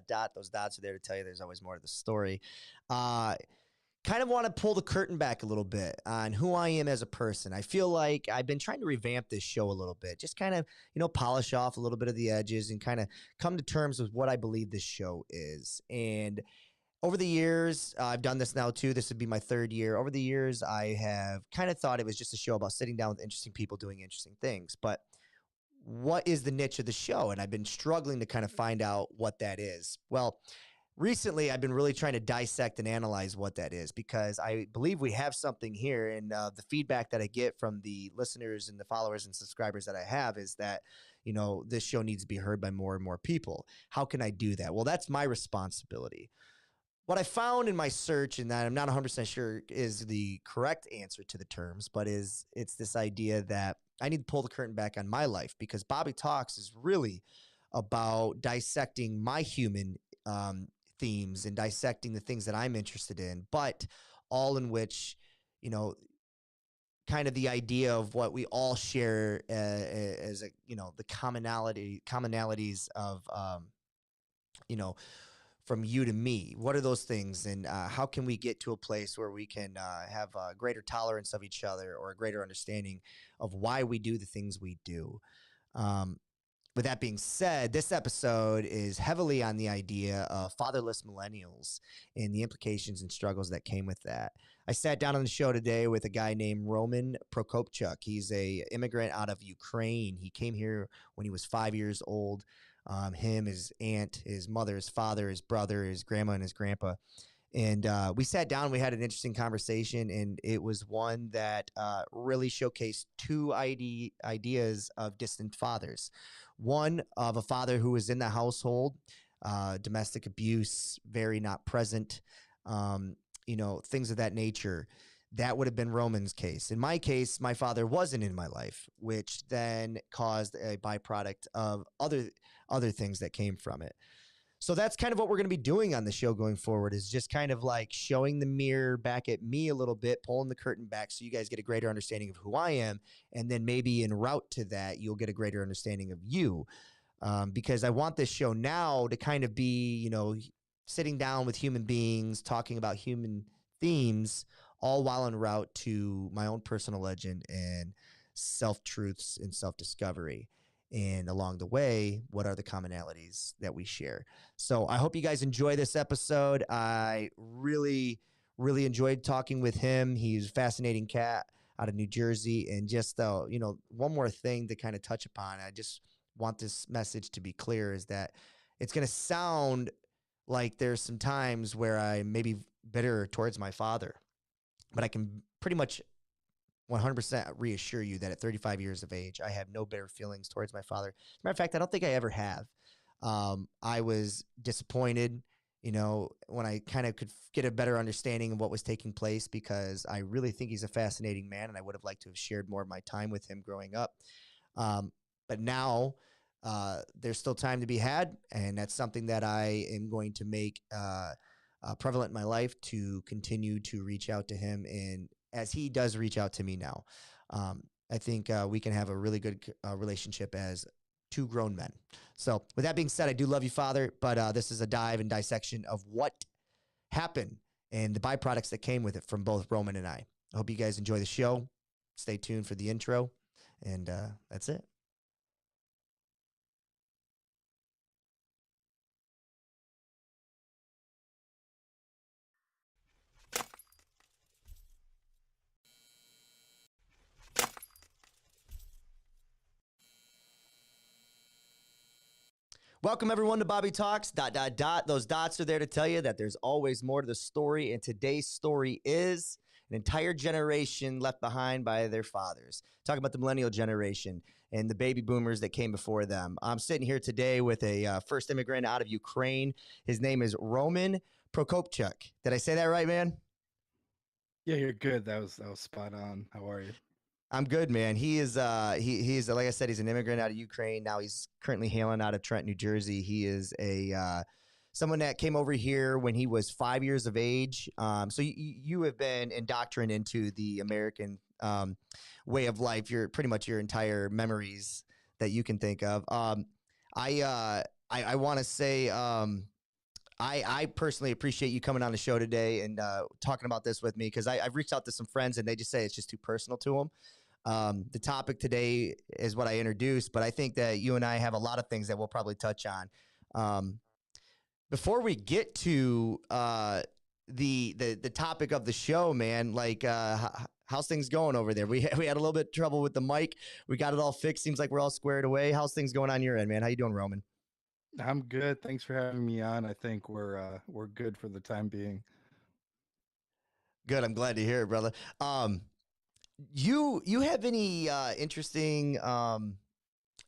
dot. Those dots are there to tell you there's always more to the story. Uh, Kind of want to pull the curtain back a little bit on who I am as a person. I feel like I've been trying to revamp this show a little bit, just kind of, polish off a little bit of the edges and kind of come to terms with what I believe this show is. And over the years, I've done this now too. This would be my third year. Over the years, I have kind of thought it was just a show about sitting down with interesting people doing interesting things. But what is the niche of the show? And I've been struggling to kind of find out what that is. Well, recently, I've been really trying to dissect and analyze what that is because I believe we have something here. And the feedback that I get from the listeners and the followers and subscribers that I have is that, this show needs to be heard by more and more people. How can I do that? Well, that's my responsibility. What I found in my search, and that I'm not 100% sure is the correct answer to the terms, but it's this idea that I need to pull the curtain back on my life because Bobby Talks is really about dissecting my human themes and dissecting the things that I'm interested in, but all in which, kind of the idea of what we all share as the commonalities of, you know, from you to me. What are those things? And how can we get to a place where we can have a greater tolerance of each other or a greater understanding of why we do the things we do? Um, with that being said, this episode is heavily on the idea of fatherless millennials and the implications and struggles that came with that. I sat down on the show today with a guy named Roman Prokopchuk. He's a immigrant out of Ukraine. He came here when he was 5 years old. Him, his aunt, his mother, his father, his brother, his grandma, and his grandpa. And we sat down, we had an interesting conversation, and it was one that really showcased two ideas of distant fathers. One of a father who was in the household, domestic abuse, very not present, things of that nature. That would have been Roman's case. In my case, my father wasn't in my life, which then caused a byproduct of other things that came from it. So that's kind of what we're going to be doing on the show going forward, is just kind of like showing the mirror back at me a little bit, pulling the curtain back so you guys get a greater understanding of who I am. And then maybe en route to that, you'll get a greater understanding of you. Because I want this show now to kind of be, sitting down with human beings, talking about human themes, all while en route to my own personal legend and self-truths and self-discovery. And along the way, what are the commonalities that we share? So I hope you guys enjoy this episode. I really, really enjoyed talking with him. He's a fascinating cat out of New Jersey. And just, one more thing to kind of touch upon, I just want this message to be clear, is that it's going to sound like there's some times where I may be bitter towards my father, but I can pretty much 100% reassure you that at 35 years of age, I have no bitter feelings towards my father. As a matter of fact, I don't think I ever have. I was disappointed, when I kind of could get a better understanding of what was taking place, because I really think he's a fascinating man, and I would have liked to have shared more of my time with him growing up. But now there's still time to be had, and that's something that I am going to make prevalent in my life, to continue to reach out to him, and as he does reach out to me now. I think we can have a really good relationship as two grown men. So with that being said, I do love you, Father, but this is a dive and dissection of what happened and the byproducts that came with it from both Roman and I. I hope you guys enjoy the show. Stay tuned for the intro, and that's it. Welcome, everyone, to Bobby Talks, ... Those dots are there to tell you that there's always more to the story, and today's story is an entire generation left behind by their fathers. Talking about the millennial generation and the baby boomers that came before them. I'm sitting here today with a first immigrant out of Ukraine. His name is Roman Prokopchuk. Did I say that right, man? Yeah, you're good. That was spot on. How are you? I'm good, man. He is he's like I said, he's an immigrant out of Ukraine. Now he's currently hailing out of Trent, New Jersey. He is a someone that came over here when he was 5 years of age. So you have been indoctrinated into the American way of life. You're pretty much your entire memories that you can think of. I want to say I personally appreciate you coming on the show today and talking about this with me because I've reached out to some friends and they just say it's just too personal to them. The topic today is what I introduced, but I think that you and I have a lot of things that we'll probably touch on. Um, Before we get to the topic of the show, man, like how's things going over there? We had a little bit of trouble with the mic. We got it all fixed. Seems like we're all squared away. How's things going on your end, man? How you doing, Roman? I'm good. Thanks for having me on. I think we're good for the time being. Good. I'm glad to hear it, brother. Um, you have any interesting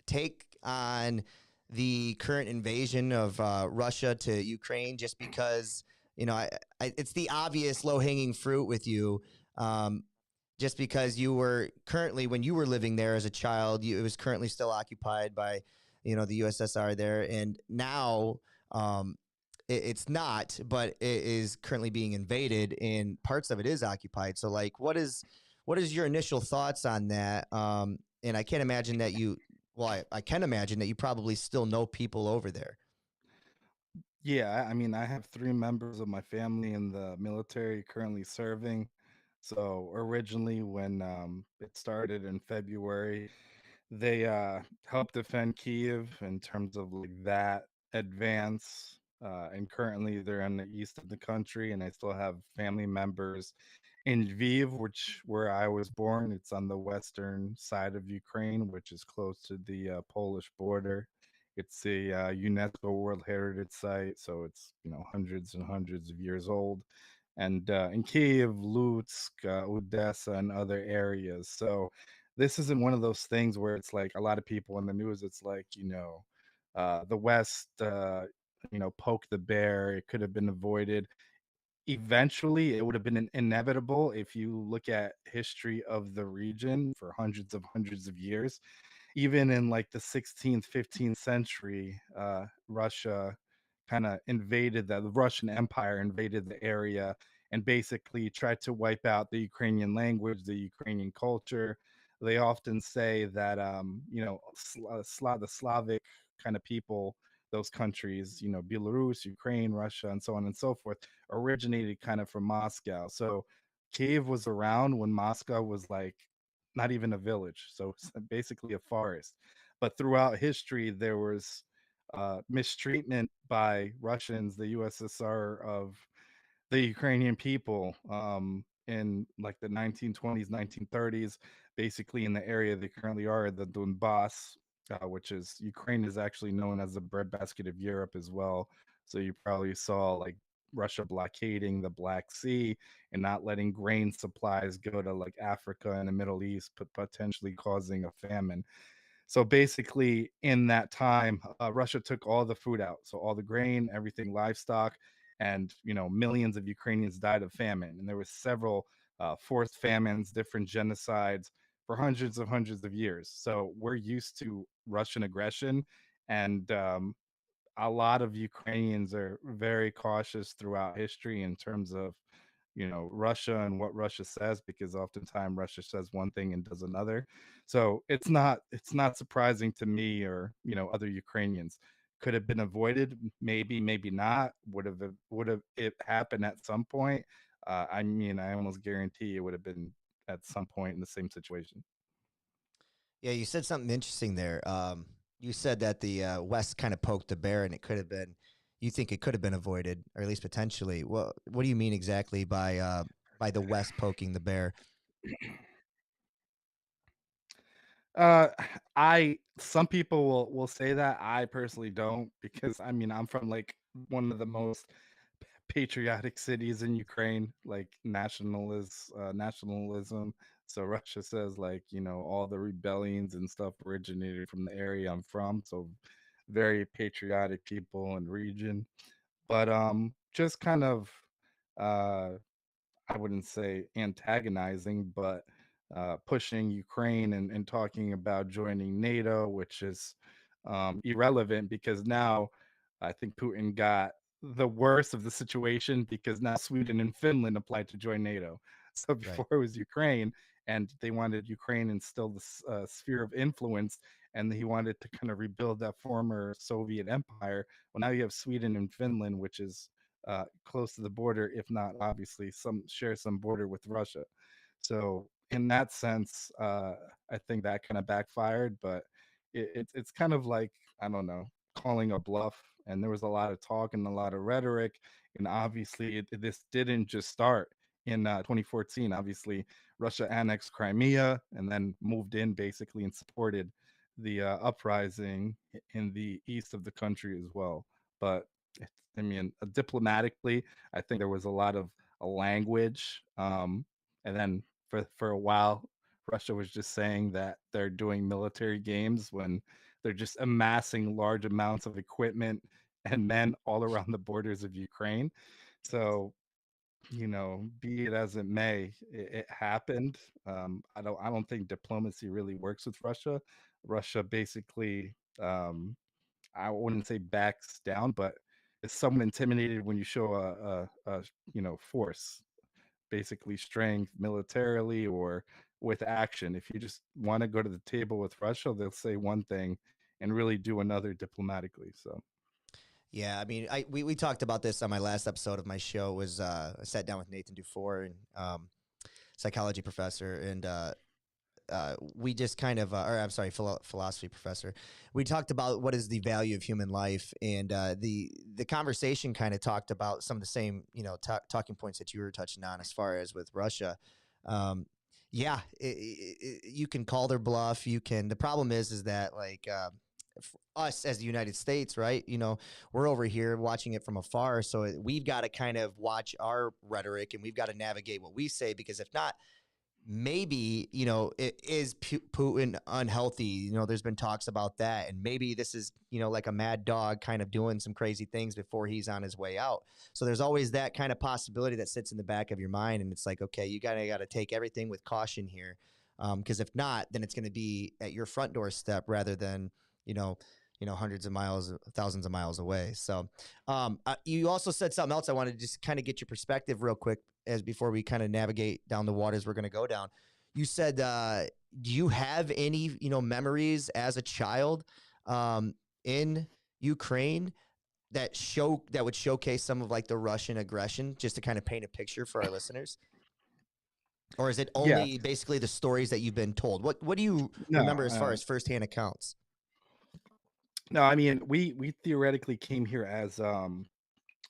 take on the current invasion of Russia to Ukraine? Just because it's the obvious low hanging fruit with you. Um, just because you were currently when you were living there as a child, it was currently still occupied by the USSR there, and now it's not, but it is currently being invaded, and parts of it is occupied. So, like, what is your initial thoughts on that? And I can't imagine that you. Well, I can imagine that you probably still know people over there. Yeah, I mean, I have 3 members of my family in the military currently serving. So originally when it started in February, they helped defend Kiev in terms of like that advance. And currently they're in the east of the country, and I still have family members in Lviv, which where I was born. It's on the western side of Ukraine, which is close to the Polish border. It's a UNESCO World Heritage Site, so it's hundreds and hundreds of years old. And in Kiev, Lutsk, Odessa, and other areas. So this isn't one of those things where it's like a lot of people in the news. It's like the West, poke the bear. It could have been avoided. Eventually, it would have been inevitable if you look at history of the region for hundreds of years. Even in like the 16th, 15th century, Russia kind of invaded the Russian Empire invaded the area and basically tried to wipe out the Ukrainian language, the Ukrainian culture. They often say that the Slavic kind of people, those countries, Belarus, Ukraine, Russia, and so on and so forth, originated kind of from Moscow. So Kiev was around when Moscow was like not even a village, so it's basically a forest. But throughout history, there was mistreatment by Russians, the USSR, of the Ukrainian people in like the 1920s, 1930s, basically in the area they currently are, the Donbass, which is Ukraine is actually known as the breadbasket of Europe as well. So you probably saw like Russia blockading the Black Sea and not letting grain supplies go to like Africa and the Middle East, but potentially causing a famine. So basically, in that time, Russia took all the food out, so all the grain, everything, livestock, and millions of Ukrainians died of famine. And there was several forced famines, different genocides for hundreds of years. So we're used to Russian aggression, and a lot of Ukrainians are very cautious throughout history in terms of, Russia and what Russia says, because oftentimes Russia says one thing and does another. So it's not surprising to me or other Ukrainians. Could have been avoided, maybe, maybe not. Would have it happened at some point? I mean, I almost guarantee it would have been at some point in the same situation. Yeah, you said something interesting there. You said that the West kind of poked the bear, and it could have been. You think it could have been avoided, or at least potentially. What do you mean exactly by the West poking the bear? Uh, I some people will say that. I personally don't, because I mean I'm from like one of the most patriotic cities in Ukraine, like nationalism. So Russia says like all the rebellions and stuff originated from the area I'm from. So very patriotic people and region, but just kind of uh I wouldn't say antagonizing, but pushing Ukraine and talking about joining NATO, which is irrelevant because now I think Putin got the worst of the situation because now Sweden and Finland applied to join NATO. So Right. before it was Ukraine, and they wanted Ukraine and still the sphere of influence, and he wanted to kind of rebuild that former Soviet empire. Well, now you have Sweden and Finland, which is close to the border, if not obviously some share some border with Russia. So in that sense, I think that kind of backfired, but it's kind of like, I don't know, calling a bluff. And there was a lot of talk and a lot of rhetoric, and obviously this didn't just start in 2014. Obviously, Russia annexed Crimea and then moved in basically and supported the uprising in the east of the country as well. But I mean, diplomatically, I think there was a lot of language, and then for a while, Russia was just saying that they're doing military games when they're just amassing large amounts of equipment and men all around the borders of Ukraine. So, be it as it may, it happened. I don't think diplomacy really works with Russia. Russia basically, I wouldn't say backs down, but is somewhat intimidated when you show force, basically strength militarily or with action. If you just want to go to the table with Russia, they'll say one thing and really do another diplomatically. So Yeah, I mean, we talked about this on my last episode of my show. Was I sat down with Nathan Dufour and psychology professor, and we just kind of, or I'm sorry, philosophy professor. We talked about what is the value of human life, and the conversation kind of talked about some of the same, talking points that you were touching on as far as with Russia. Um, yeah, you can call their bluff. You can. The problem is that like. Us as the United States, right? We're over here watching it from afar. So we've got to kind of watch our rhetoric and we've got to navigate what we say because if not, maybe it is Putin unhealthy. There's been talks about that, and maybe this is like a mad dog kind of doing some crazy things before he's on his way out. So there's always that kind of possibility that sits in the back of your mind, and it's like, okay, you gotta take everything with caution here, because if not, then it's going to be at your front doorstep rather than you know hundreds of miles, thousands of miles away. So you also said something else. I wanted to just kind of get your perspective real quick as before we kind of navigate down the waters we're going to go down. You said, do you have any, memories as a child in Ukraine that would showcase some of like the Russian aggression, just to kind of paint a picture for our listeners? Or is it yeah, only basically the stories that you've been told? What do you no, remember as far as firsthand accounts? no. I mean, we theoretically came here as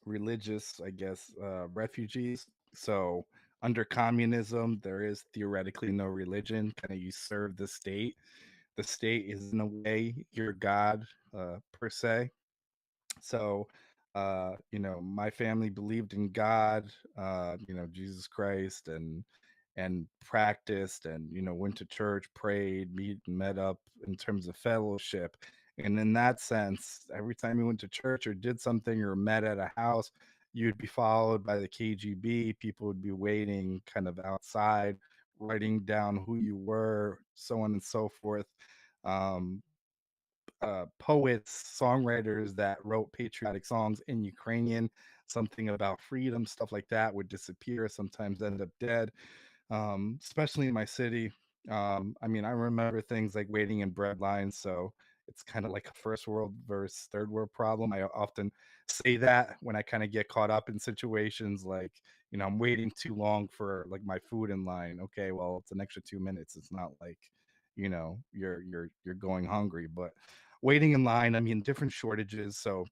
religious, I guess, refugees. So under communism, there is theoretically no religion. Kind of you serve the state. The state is in a way your god, per se. So, my family believed in God, Jesus Christ, and practiced, and went to church, prayed, met up in terms of fellowship. And in that sense, every time you went to church or did something or met at a house, you'd be followed by the KGB. People would be waiting kind of outside, writing down who you were, so on and so forth. Um, Poets, songwriters that wrote patriotic songs in Ukrainian, something about freedom, stuff like that would disappear, sometimes end up dead, especially in my city. I mean, I remember things like waiting in bread lines. So it's kind of like a first world versus third world problem. I often say that when I kind of get caught up in situations like, I'm waiting too long for like my food in line. Okay, well, it's an extra 2 minutes. It's not like, you're going hungry, but waiting in line, I mean, different shortages. So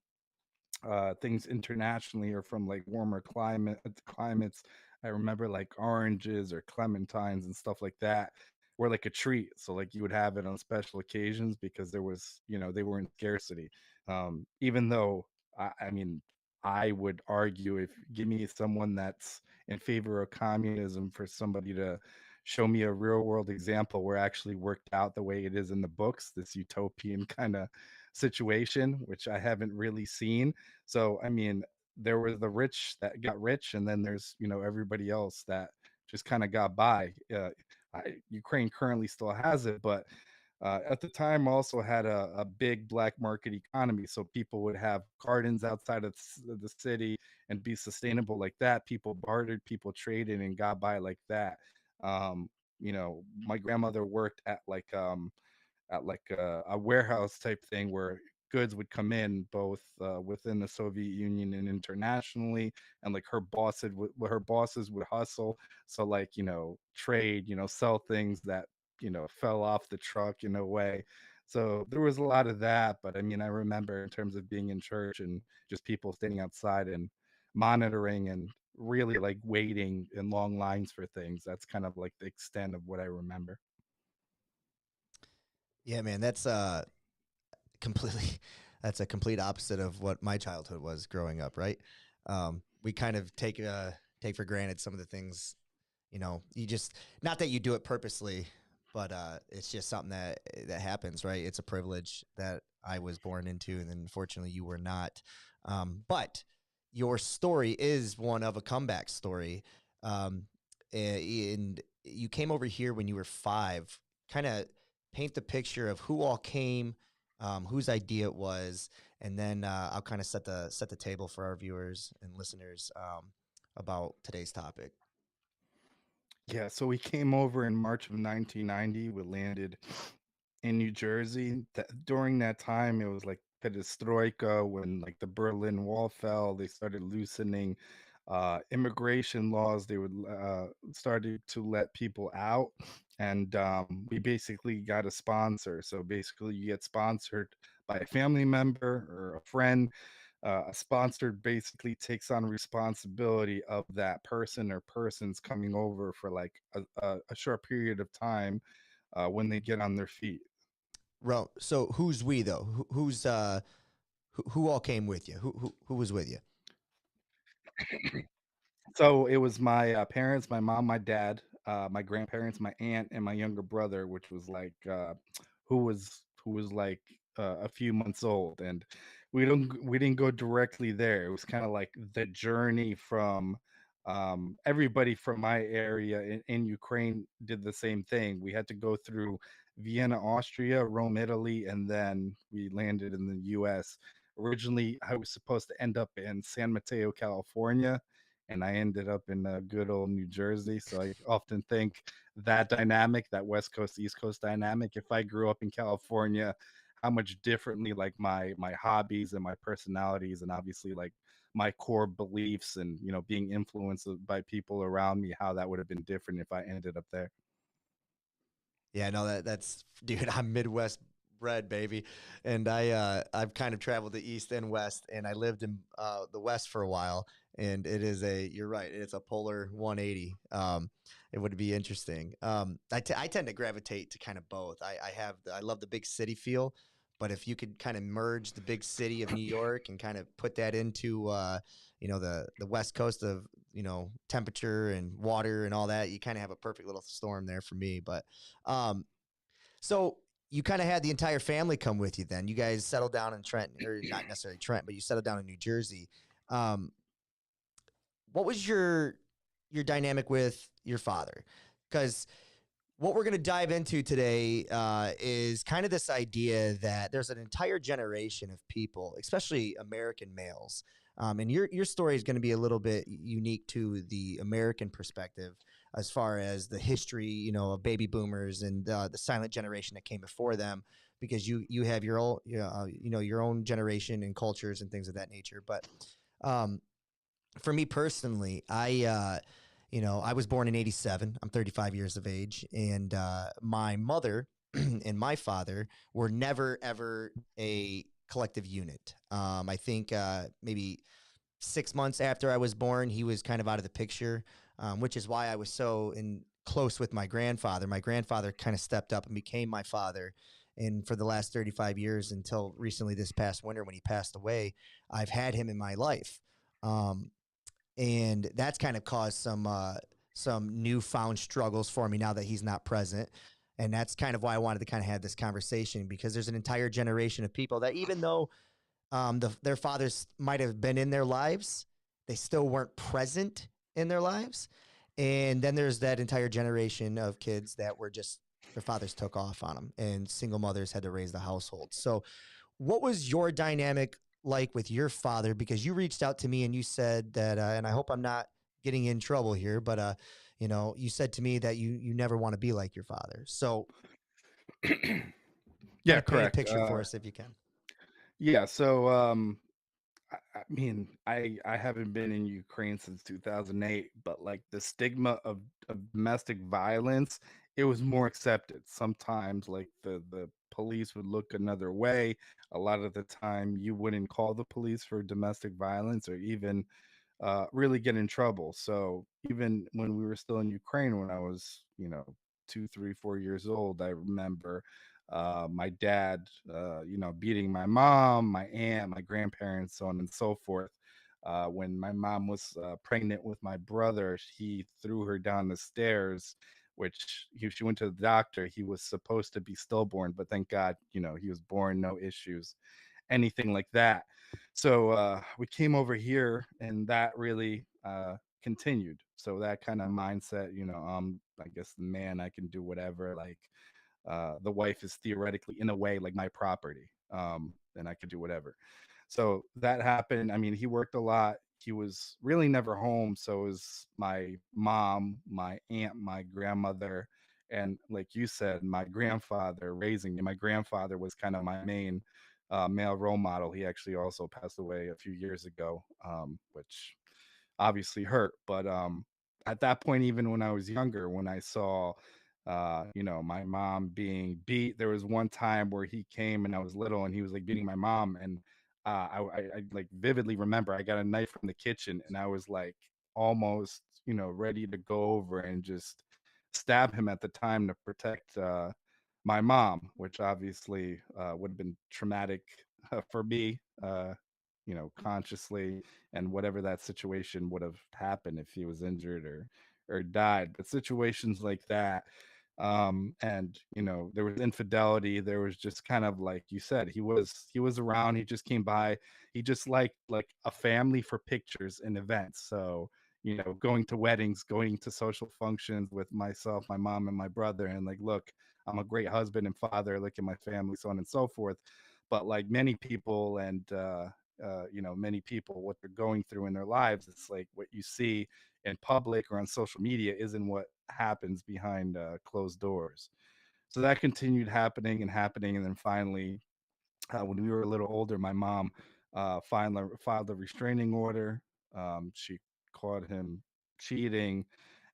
things internationally are from like warmer climates. I remember like oranges or clementines and stuff like that were like a treat. So like you would have it on special occasions because there was, they were in scarcity. Even though I mean, I would argue, if give me someone that's in favor of communism, for somebody to show me a real world example where it actually worked out the way it is in the books, this utopian kind of situation, which I haven't really seen. So, I mean, there were the rich that got rich, and then there's, everybody else that just kind of got by. Ukraine currently still has it, but at the time also had a big black market economy. So people would have gardens outside of the city and be sustainable like that. People bartered, people traded, and got by like that. My grandmother worked at like at like a warehouse type thing where goods would come in both within the Soviet Union and internationally, and like her bosses would hustle. So like trade, sell things that fell off the truck in a way. So there was a lot of that. But I mean, I remember in terms of being in church and just people standing outside and monitoring and really like waiting in long lines for things. That's kind of like the extent of what I remember. Yeah, man, that's completely that's a complete opposite of what my childhood was growing up, right? We kind of take for granted some of the things, you just, not that you do it purposely, but it's just something that happens, right? It's a privilege that I was born into, and then unfortunately you were not. But your story is one of a comeback story. Um, and you came over here when you were 5. Kind of paint the picture of who all came, whose idea it was, and then I'll kind of set the table for our viewers and listeners about today's topic. Yeah, so we came over in March of 1990. We landed in New Jersey. During that time, it was like perestroika when like the Berlin Wall fell. They started loosening immigration laws. They would started to let people out, and we basically got a sponsor. So basically, you get sponsored by a family member or a friend. A sponsor basically takes on responsibility of that person or persons coming over for like a short period of time when they get on their feet. So who's we though? Who all came with you? Who was with you? So it was my parents, my mom, my dad, my grandparents, my aunt, and my younger brother, which was like who was like a few months old, and we didn't go directly there. It was kind of like the journey from everybody from my area in Ukraine did the same thing. We had to go through Vienna, Austria, Rome, Italy, and then we landed in the U.S. Originally, I was supposed to end up in San Mateo, California, and I ended up in good old New Jersey. So I often think that dynamic, that West Coast East Coast dynamic, if I grew up in California, how much differently like my hobbies and my personalities and obviously like my core beliefs and being influenced by people around me, how that would have been different if I ended up there. Yeah, no, that's dude. I'm Midwest bred, baby, and I've kind of traveled the East and West, and I lived in the West for a while, and it is you're right, it's a polar 180. It would be interesting. I tend to gravitate to kind of both. I love the big city feel, but if you could kind of merge the big city of New York and kind of put that into the West Coast of temperature and water and all that, you kind of have a perfect little storm there for me. But um, so you kind of had the entire family come with you then. You guys settled down in Trenton, or not necessarily Trent, but you settled down in New Jersey. Um, what was your dynamic with your father? Because what we're going to dive into today is kind of this idea that there's an entire generation of people, especially American males. And your story is going to be a little bit unique to the American perspective as far as the history, of baby boomers and the silent generation that came before them, because you have your own, your own generation and cultures and things of that nature. But um, for me personally, I was born in '87. I'm 35 years of age, and my mother and my father were never ever a collective unit. I think maybe 6 months after I was born, he was kind of out of the picture, which is why I was so close with my grandfather. My grandfather kind of stepped up and became my father. And for the last 35 years, until recently this past winter when he passed away, I've had him in my life. Um, and that's kind of caused some newfound struggles for me now that he's not present. And that's kind of why I wanted to kind of have this conversation, because there's an entire generation of people that, even though their fathers might have been in their lives, they still weren't present in their lives. And then there's that entire generation of kids that were just, their fathers took off on them, and single mothers had to raise the household. So what was your dynamic like with your father? Because you reached out to me and you said that, and I hope I'm not getting in trouble here, but you said to me that you never want to be like your father. So Kind Yeah, of paint a correct. picture for us if you can. Yeah, so I mean, I haven't been in Ukraine since 2008, but like the stigma of domestic violence, it was more accepted. Sometimes like the police would look another way. A lot of the time you wouldn't call the police for domestic violence or even really get in trouble. So even when we were still in Ukraine, when I was, 2, 3, 4 years old, I remember my dad, beating my mom, my aunt, my grandparents, so on and so forth. When my mom was pregnant with my brother, he threw her down the stairs. Which she went to the doctor. He was supposed to be stillborn, but thank God, he was born, no issues, anything like that. So we came over here, and that really continued. So that kind of mindset, I guess the man, I can do whatever. Like the wife is theoretically, in a way, like my property, and I could do whatever. So that happened. I mean, he worked a lot. He was really never home. So it was my mom, my aunt, my grandmother, and like you said, my grandfather raising me. My grandfather was kind of my main male role model. He actually also passed away a few years ago, which obviously hurt. But at that point, even when I was younger, when I saw, my mom being beat, there was one time where he came and I was little and he was like beating my mom. And I like vividly remember I got a knife from the kitchen and I was like almost, ready to go over and just stab him at the time to protect my mom, which obviously would have been traumatic for me, consciously, and whatever that situation would have happened if he was injured or died. But situations like that, and there was infidelity. There was just kind of like you said, he was around. He just came by. He just liked like a family for pictures and events. So going to weddings, going to social functions with myself, my mom, and my brother, and like, look, I'm a great husband and father. Look at my family, so on and so forth. But like many people, and many people, what they're going through in their lives, it's like what you see in public or on social media isn't what happens behind closed doors. So that continued happening and happening, and then finally, when we were a little older, my mom finally filed a restraining order. She caught him cheating,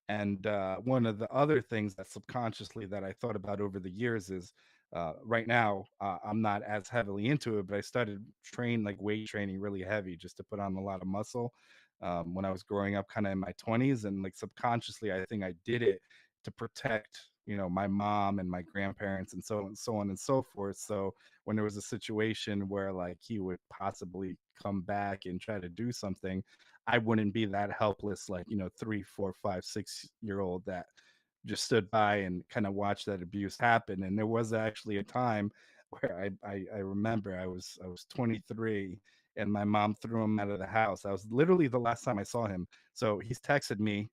and one of the other things that subconsciously that I thought about over the years is right now I'm not as heavily into it, but I started like weight training really heavy just to put on a lot of muscle when I was growing up, kind of in my 20s, and like subconsciously I think I did it to protect my mom and my grandparents and so on and so forth. So when there was a situation where like he would possibly come back and try to do something, I wouldn't be that helpless, like, 3, 4, 5, 6 year old that just stood by and kind of watched that abuse happen. And there was actually a time where I remember I was 23 and my mom threw him out of the house. That was literally the last time I saw him. So he's texted me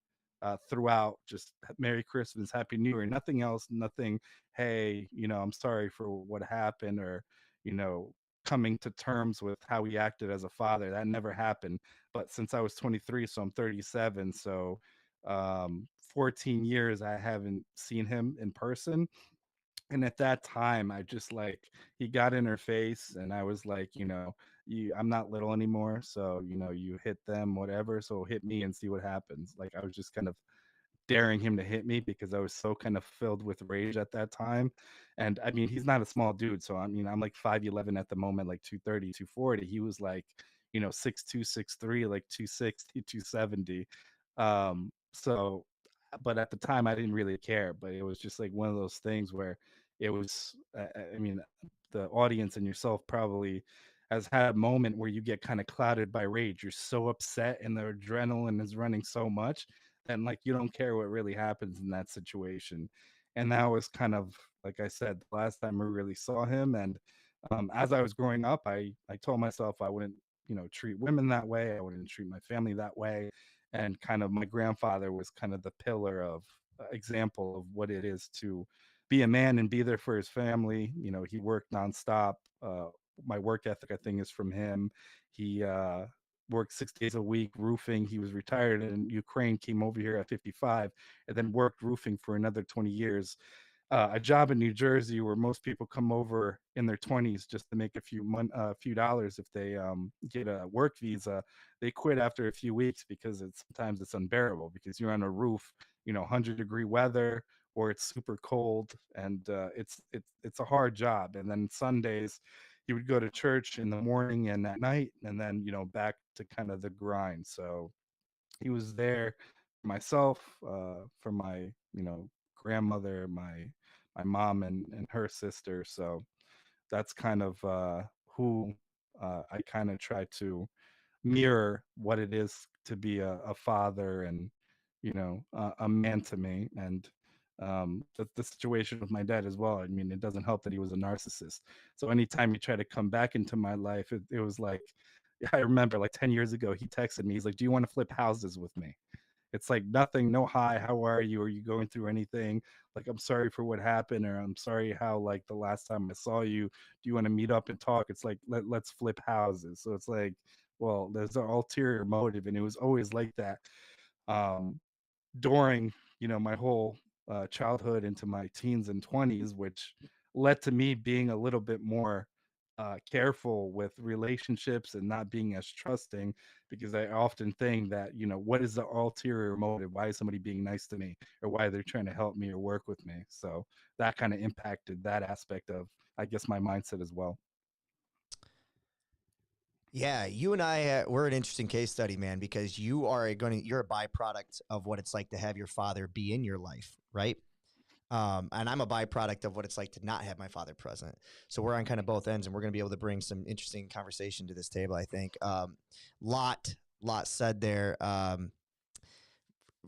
throughout, just Merry Christmas, Happy New Year, nothing else, nothing. Hey, I'm sorry for what happened, or you know coming to terms with how he acted as a father. That never happened. But since I was 23, so I'm 37, so 14 years I haven't seen him in person. And at that time, I just like, he got in her face, and I was like, I'm not little anymore, so you hit them, whatever, so hit me and see what happens. Like I was just kind of daring him to hit me because I was so kind of filled with rage at that time. And I mean, he's not a small dude. So I mean, I'm like 5'11" at the moment, like 230, 240. He was like, 6'2", 6'3", like 260, 270. So but at the time I didn't really care, but it was just like one of those things where it was I mean, the audience and yourself probably has had a moment where you get kind of clouded by rage. You're so upset and the adrenaline is running so much, and like you don't care what really happens in that situation. And that was kind of, like I said, the last time we really saw him. And as I was growing up, I told myself I wouldn't treat women that way, I wouldn't treat my family that way. And kind of my grandfather was kind of the pillar of example of what it is to be a man and be there for his family. He worked nonstop. My work ethic, I think, is from him. He worked 6 days a week roofing. He was retired in Ukraine, came over here at 55, and then worked roofing for another 20 years. a job in New Jersey where most people come over in their 20s just to make a few dollars if they get a work visa. They quit after a few weeks because sometimes it's unbearable because you're on a roof, 100-degree weather, or it's super cold, and it's a hard job. And then Sundays, he would go to church in the morning and at night, and then back to kind of the grind. So he was there for myself, for my grandmother, my mom, and her sister. So that's kind of who I kind of try to mirror what it is to be a father and a man to me. And the situation with my dad as well. I mean, it doesn't help that he was a narcissist. So anytime he tried to come back into my life, it was like, I remember like 10 years ago, he texted me. He's like, "Do you want to flip houses with me?" It's like nothing, no hi, how are you? Are you going through anything? Like, I'm sorry for what happened, or I'm sorry how, like, the last time I saw you, do you want to meet up and talk? It's like, let's flip houses. So it's like, well, there's an ulterior motive, and it was always like that. Um, During my whole childhood into my teens and 20s, which led to me being a little bit more careful with relationships and not being as trusting, because I often think that what is the ulterior motive? Why is somebody being nice to me, or why they're trying to help me or work with me? So that kind of impacted that aspect of, I guess, my mindset as well. Yeah, you and I, we're an interesting case study, man, because you're a byproduct of what it's like to have your father be in your life, right? And I'm a byproduct of what it's like to not have my father present. So we're on kind of both ends, and we're going to be able to bring some interesting conversation to this table, I think. Lot said there.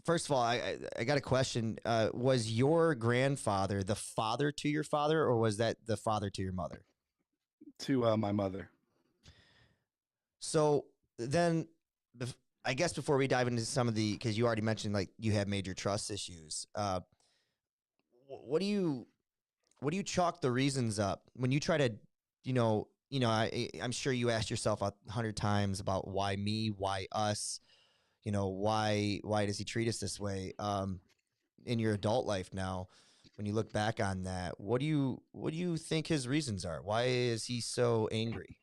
First of all, I got a question. Was your grandfather the father to your father, or was that the father to your mother? To my mother. So then, I guess before we dive into some of the, because you already mentioned like you have major trust issues. What do you chalk the reasons up when you try to, I'm sure you asked yourself 100 times about why me, why us, why does he treat us this way? In your adult life now, when you look back on that, what do you think his reasons are? Why is he so angry?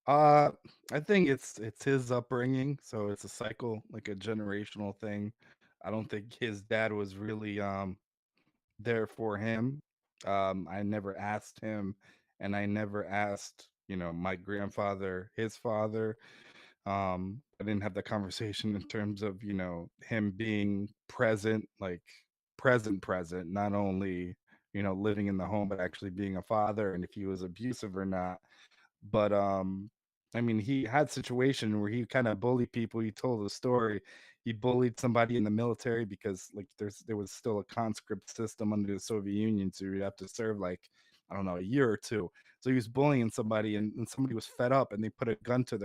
Uh, I think it's his upbringing, so it's a cycle, like a generational thing. I don't think his dad was really there for him. I never asked him, and I never asked, my grandfather, his father. I didn't have the conversation in terms of, him being present, like present, not only, living in the home, but actually being a father, and if he was abusive or not. But, I mean, he had situation where he kinda bullied people. He told a story. He bullied somebody in the military because, like, there was still a conscript system under the Soviet Union, so you'd have to serve, like, I don't know, a year or 2. So he was bullying somebody, and somebody was fed up, and they put a gun to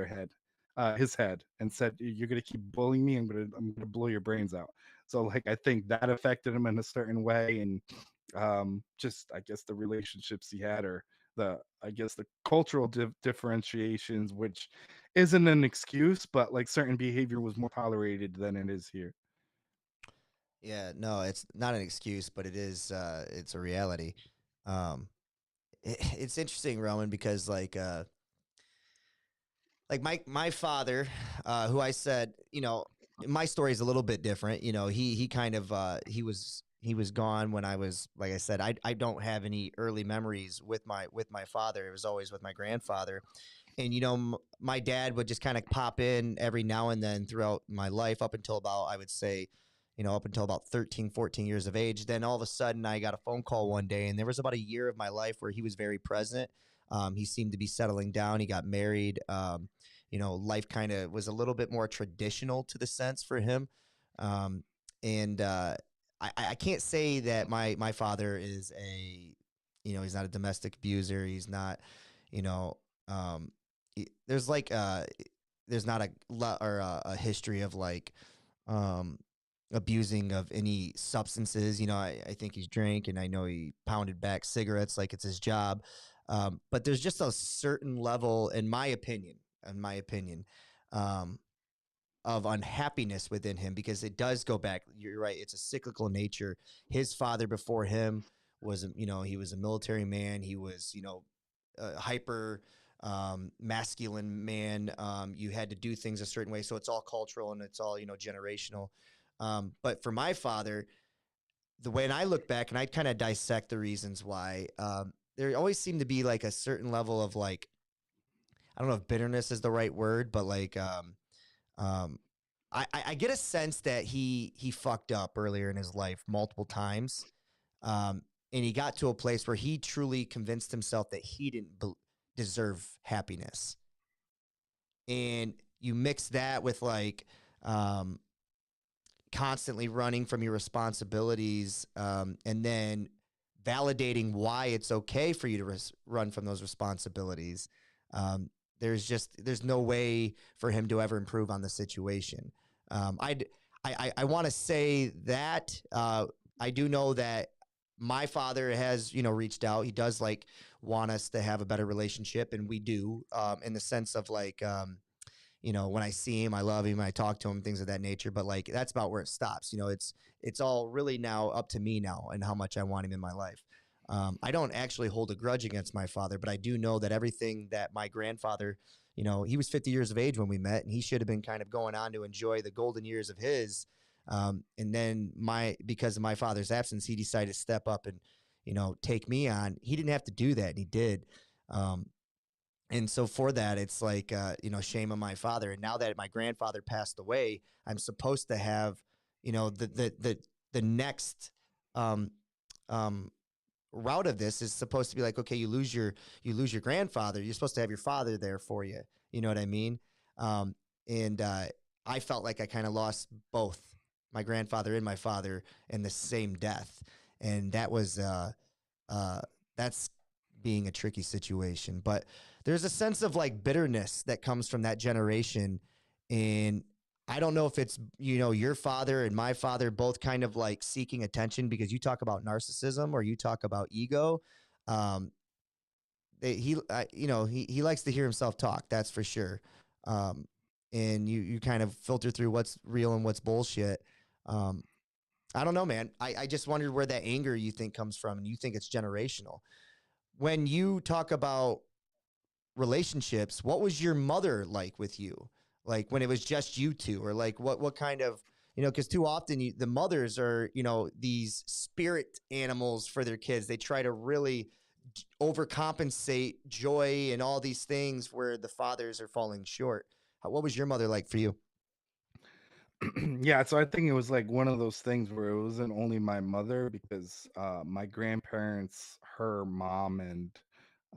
his head, and said, "You're gonna keep bullying me, I'm gonna blow your brains out." So, like, I think that affected him in a certain way, and, just, I guess, the relationships he had, or I guess the cultural differentiations, which isn't an excuse, but like certain behavior was more tolerated than it is here. Yeah, no, it's not an excuse, but it's a reality. Um, it's interesting, Roman, because like my father, who I said, my story is a little bit different. He kind of he was gone when I was, like I said, I don't have any early memories with my father. It was always with my grandfather. And my dad would just kind of pop in every now and then throughout my life, up until about, I would say, up until about 13, 14 years of age. Then all of a sudden I got a phone call one day, and there was about a year of my life where he was very present. He seemed to be settling down. He got married. Life kind of was a little bit more traditional to the sense for him. And I can't say that my father is he's not a domestic abuser. He's not, you know, um, there's like there's not a history of like um abusing of any substances. I think he's drank, and I know he pounded back cigarettes like it's his job. But there's just a certain level, in my opinion, um of unhappiness within him, because it does go back. You're right. It's a cyclical nature. His father before him was, he was a military man. He was, a hyper masculine man. You had to do things a certain way. So it's all cultural and it's all, generational. But for my father, the way, and I look back and I kind of dissect the reasons why, there always seemed to be like a certain level of like, I don't know if bitterness is the right word, but like, um, I get a sense that he fucked up earlier in his life multiple times, and he got to a place where he truly convinced himself that he didn't deserve happiness. And you mix that with like, um, constantly running from your responsibilities, and then validating why it's okay for you to run from those responsibilities. Um, there's no way for him to ever improve on the situation. I want to say that, I do know that my father has, reached out. He does like want us to have a better relationship, and we do, in the sense of like, when I see him, I love him, I talk to him, things of that nature. But like, that's about where it stops. It's all really now up to me now and how much I want him in my life. I don't actually hold a grudge against my father, but I do know that everything that my grandfather, he was 50 years of age when we met, and he should have been kind of going on to enjoy the golden years of his. And then because of my father's absence, he decided to step up and, take me on. He didn't have to do that, and he did. Um, and so for that, it's like, shame on my father. And now that my grandfather passed away, I'm supposed to have, the next, um, um, route of this is supposed to be like, okay, you lose your grandfather. You're supposed to have your father there for you. You know what I mean? Um, and I felt like I kind of lost both my grandfather and my father in the same death, and uh, that's being a tricky situation. But there's a sense of like bitterness that comes from that generation. And I don't know if it's, your father and my father both kind of like seeking attention, because you talk about narcissism or you talk about ego. Um, he likes to hear himself talk. That's for sure. Um, and you kind of filter through what's real and what's bullshit. Um, I don't know, man. I just wondered where that anger you think comes from, and you think it's generational. When you talk about relationships, what was your mother like with you? Like when it was just you two, or like what kind of, because too often the mothers are, these spirit animals for their kids. They try to really overcompensate joy and all these things where the fathers are falling short. What was your mother like for you? Yeah, so I think it was like one of those things where it wasn't only my mother because my grandparents, her mom and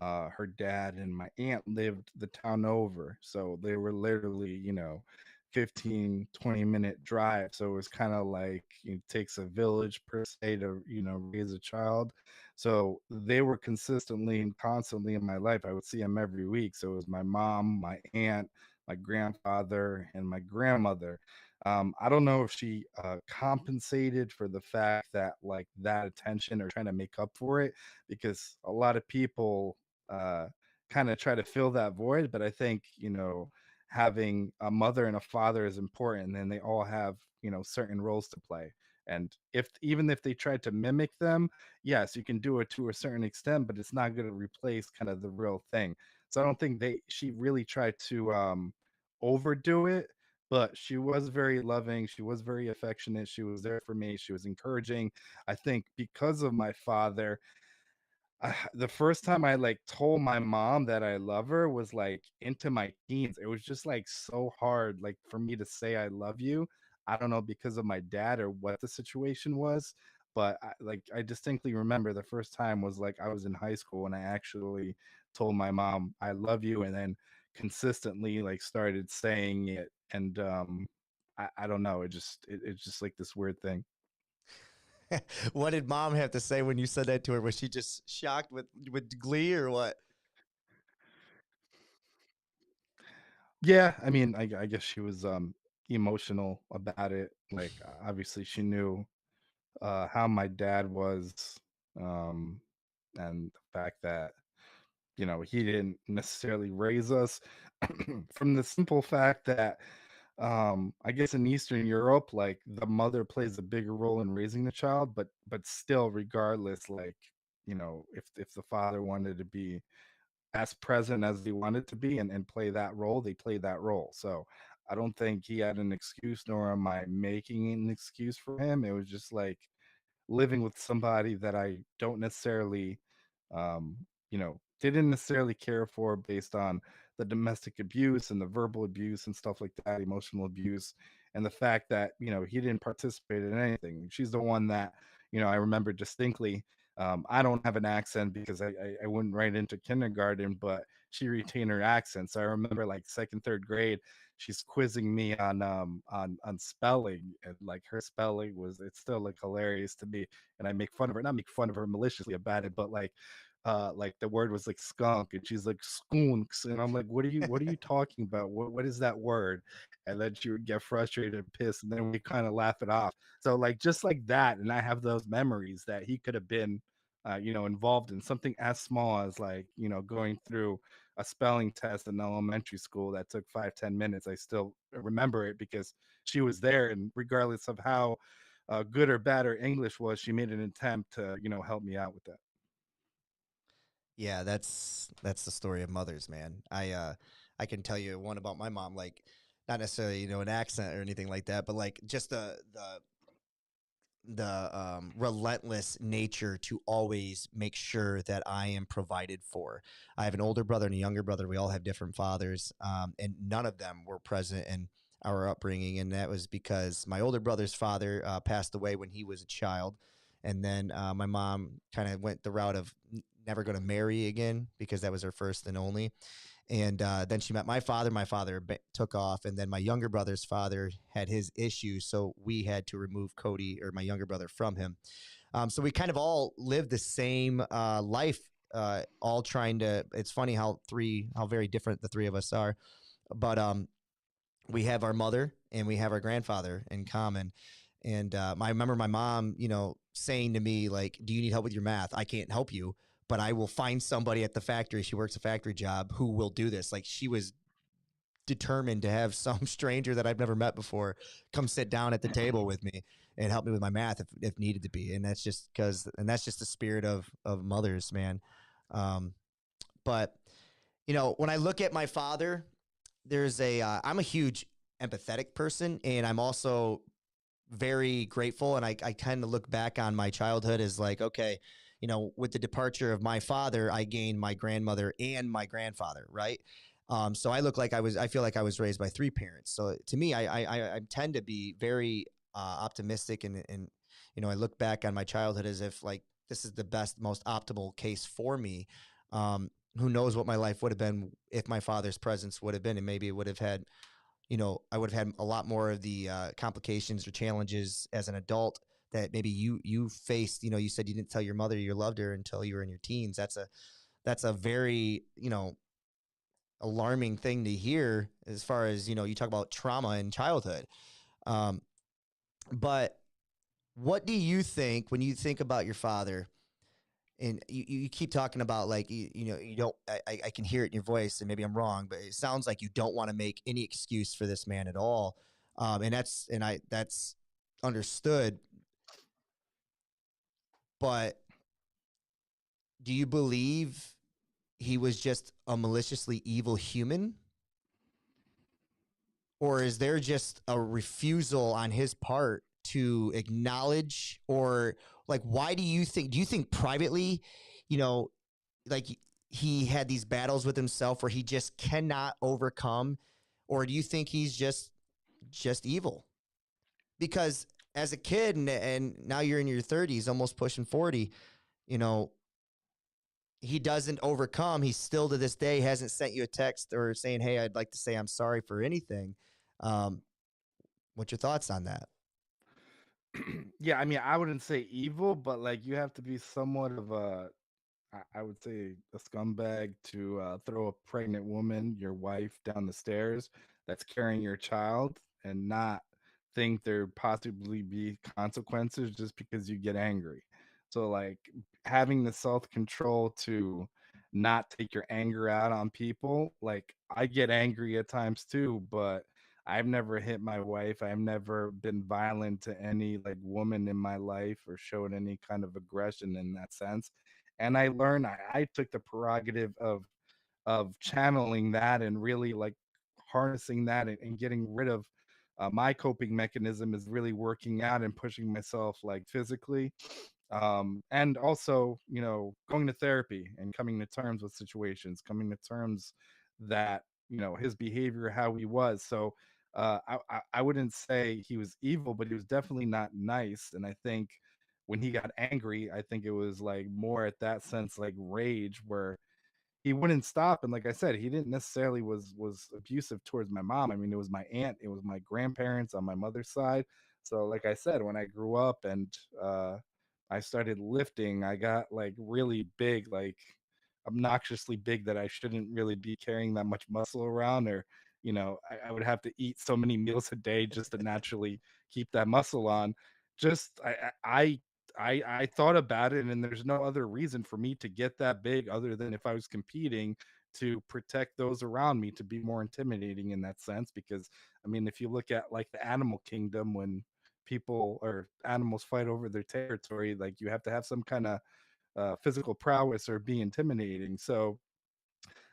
her dad and my aunt lived the town over. So they were literally, 15-20 minute drive. So it was kind of like it takes a village per se to, raise a child. So they were consistently and constantly in my life. I would see them every week. So it was my mom, my aunt, my grandfather, and my grandmother. I don't know if she compensated for the fact that like that attention or trying to make up for it, because a lot of people kind of try to fill that void. But I think, having a mother and a father is important, and then they all have, certain roles to play. And if even if they tried to mimic them, yes, you can do it to a certain extent, but it's not going to replace kind of the real thing. So I don't think she really tried to overdo it, but she was very loving, she was very affectionate, she was there for me, she was encouraging. I think because of my father, the first time I, like, told my mom that I love her was, like, into my teens. It was just, like, so hard, like, for me to say I love you. I don't know because of my dad or what the situation was, but I distinctly remember the first time was, like, I was in high school and I actually told my mom, "I love you," and then consistently, like, started saying it, and, I don't know, it's just, like, this weird thing. What did mom have to say when you said that to her? Was she just shocked with glee, or what? Yeah, I mean, I guess she was, emotional about it, like, obviously, she knew, how my dad was, um, and the fact that, he didn't necessarily raise us from the simple fact that, I guess in Eastern Europe, like the mother plays a bigger role in raising the child, but still, regardless, like, if the father wanted to be as present as he wanted to be and play that role, they play that role. So I don't think he had an excuse, nor am I making an excuse for him. It was just like living with somebody that I don't necessarily, didn't necessarily care for based on the domestic abuse and the verbal abuse and stuff like that, emotional abuse, and the fact that, he didn't participate in anything. She's the one that, I remember distinctly. I don't have an accent because I went right into kindergarten, but she retained her accent. So I remember like second, third grade, she's quizzing me on spelling, and like her spelling was, it's still like hilarious to me, and I make fun of her, not make fun of her maliciously about it, but like the word was like skunk, and she's like skunks, and I'm like, what are you talking about, what is that word? And then she would get frustrated and pissed, and then we kind of laugh it off. So like just like that, and I have those memories that he could have been involved in something as small as like, going through a spelling test in elementary school that took 5-10 minutes. I still remember it because she was there, and regardless of how good or bad her English was, she made an attempt to, help me out with that. Yeah, that's the story of mothers, man. I can tell you one about my mom, like not necessarily, an accent or anything like that, but like just the relentless nature to always make sure that I am provided for. I have an older brother and a younger brother. We all have different fathers, and none of them were present in our upbringing. And that was because my older brother's father passed away when he was a child. And then my mom kind of went the route of never going to marry again because that was her first and only. And then she met my father. My father took off, and then my younger brother's father had his issues, so we had to remove Cody or my younger brother from him. So we kind of all lived the same life, all trying to. It's funny how very different the three of us are, but we have our mother and we have our grandfather in common. And I remember my mom, saying to me, like, do you need help with your math? I can't help you, but I will find somebody at the factory. She works a factory job who will do this. Like, she was determined to have some stranger that I've never met before come sit down at the table with me and help me with my math if needed to be. And that's just the spirit of mothers, man. Um, but when I look at my father, I'm a huge empathetic person, and I'm also very grateful. And I kind of look back on my childhood as like, okay, with the departure of my father, I gained my grandmother and my grandfather, right? So I feel like I was raised by three parents. So to me, I tend to be very optimistic, and I look back on my childhood as if like this is the best, most optimal case for me. Who knows what my life would have been if my father's presence would have been, and maybe it would have had, I would have had a lot more of the complications or challenges as an adult that maybe you faced. You said you didn't tell your mother you loved her until you were in your teens. That's a very alarming thing to hear as far as you talk about trauma in childhood. Um, but what do you think when you think about your father? And you keep talking about like you don't I can hear it in your voice, and maybe I'm wrong, but it sounds like you don't want to make any excuse for this man at all. And that's understood. But do you believe he was just a maliciously evil human, or is there just a refusal on his part to acknowledge, or like why do you think privately, you know like he had these battles with himself where he just cannot overcome, or do you think he's just evil? Because as a kid, and now you're in your 30s, almost pushing 40, you know he doesn't overcome. He still to this day hasn't sent you a text or saying, hey, I'd like to say I'm sorry for anything. um, what's your thoughts on that? Yeah, I mean, I wouldn't say evil, but like you have to be somewhat of a, I would say, a scumbag to throw a pregnant woman, your wife, down the stairs that's carrying your child and not think there possibly be consequences just because you get angry. So, like, having the self control to not take your anger out on people, like, I get angry at times too, but I've never hit my wife. I've never been violent to any like woman in my life or showed any kind of aggression in that sense. And I learned I took the prerogative of channeling that and really like harnessing that and getting rid of my coping mechanism is really working out and pushing myself like physically, and also going to therapy and coming to terms with situations, coming to terms that his behavior, how he was. So I wouldn't say he was evil, but he was definitely not nice. And I think when he got angry, I think it was like more at that sense like rage, where he wouldn't stop. And like I said, he didn't necessarily was abusive towards my mom. I mean, it was my aunt, it was my grandparents on my mother's side. So like I said, when I grew up and I started lifting, I got like really big, like obnoxiously big, that I shouldn't really be carrying that much muscle around. Or I would have to eat so many meals a day just to naturally keep that muscle on. Just I thought about it, and there's no other reason for me to get that big other than if I was competing to protect those around me, to be more intimidating in that sense. Because I mean, if you look at like the animal kingdom, when people or animals fight over their territory, like you have to have some kind of physical prowess or be intimidating. So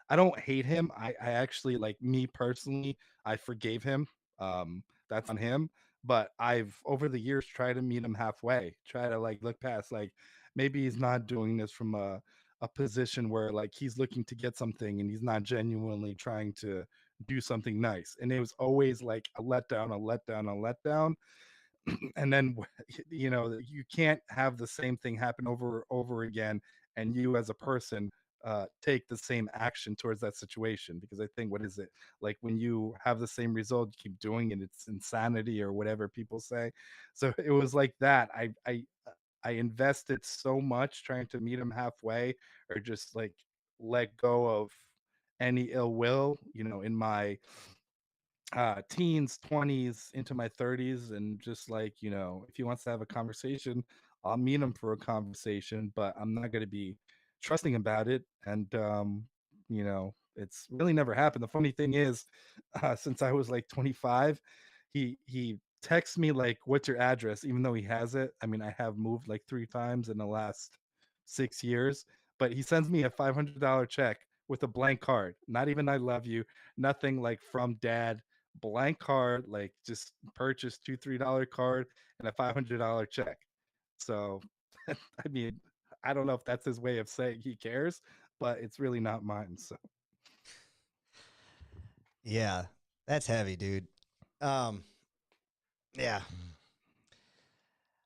I don't hate him. I actually, like, me personally, I forgave him. That's on him. But I've over the years tried to meet him halfway, try to like look past, like, maybe he's not doing this from a position where like he's looking to get something and he's not genuinely trying to do something nice. And it was always like a letdown, a letdown, a letdown. And then you can't have the same thing happen over again, and you as a person take the same action towards that situation. Because I think, what is it, like, when you have the same result, you keep doing it, it's insanity or whatever people say. So it was like that. I invested so much trying to meet him halfway, or just like let go of any ill will, in my teens, 20s, into my 30s. And just like, if he wants to have a conversation, I'll meet him for a conversation, but I'm not going to be trusting about it. And it's really never happened. The funny thing is, since I was like 25, he texts me like, "What's your address?" Even though he has it. I mean, I have moved like 3 times in the last 6 years, but he sends me a $500 check with a blank card, not even "I love you," nothing, like from dad, blank card, like just purchased $2, $3 card and a $500 check. So, I mean, I don't know if that's his way of saying he cares, but it's really not mine. So, Yeah, that's heavy, dude. Um, yeah.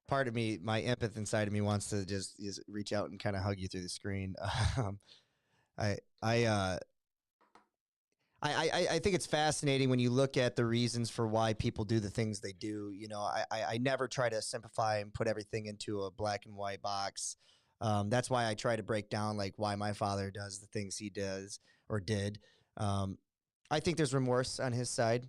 Part of me, my empath inside of me, wants to just reach out and kind of hug you through the screen. Um, I I uh I think it's fascinating when you look at the reasons for why people do the things they do. I never try to simplify and put everything into a black and white box. That's why I try to break down like why my father does the things he does or did. Um, I think there's remorse on his side,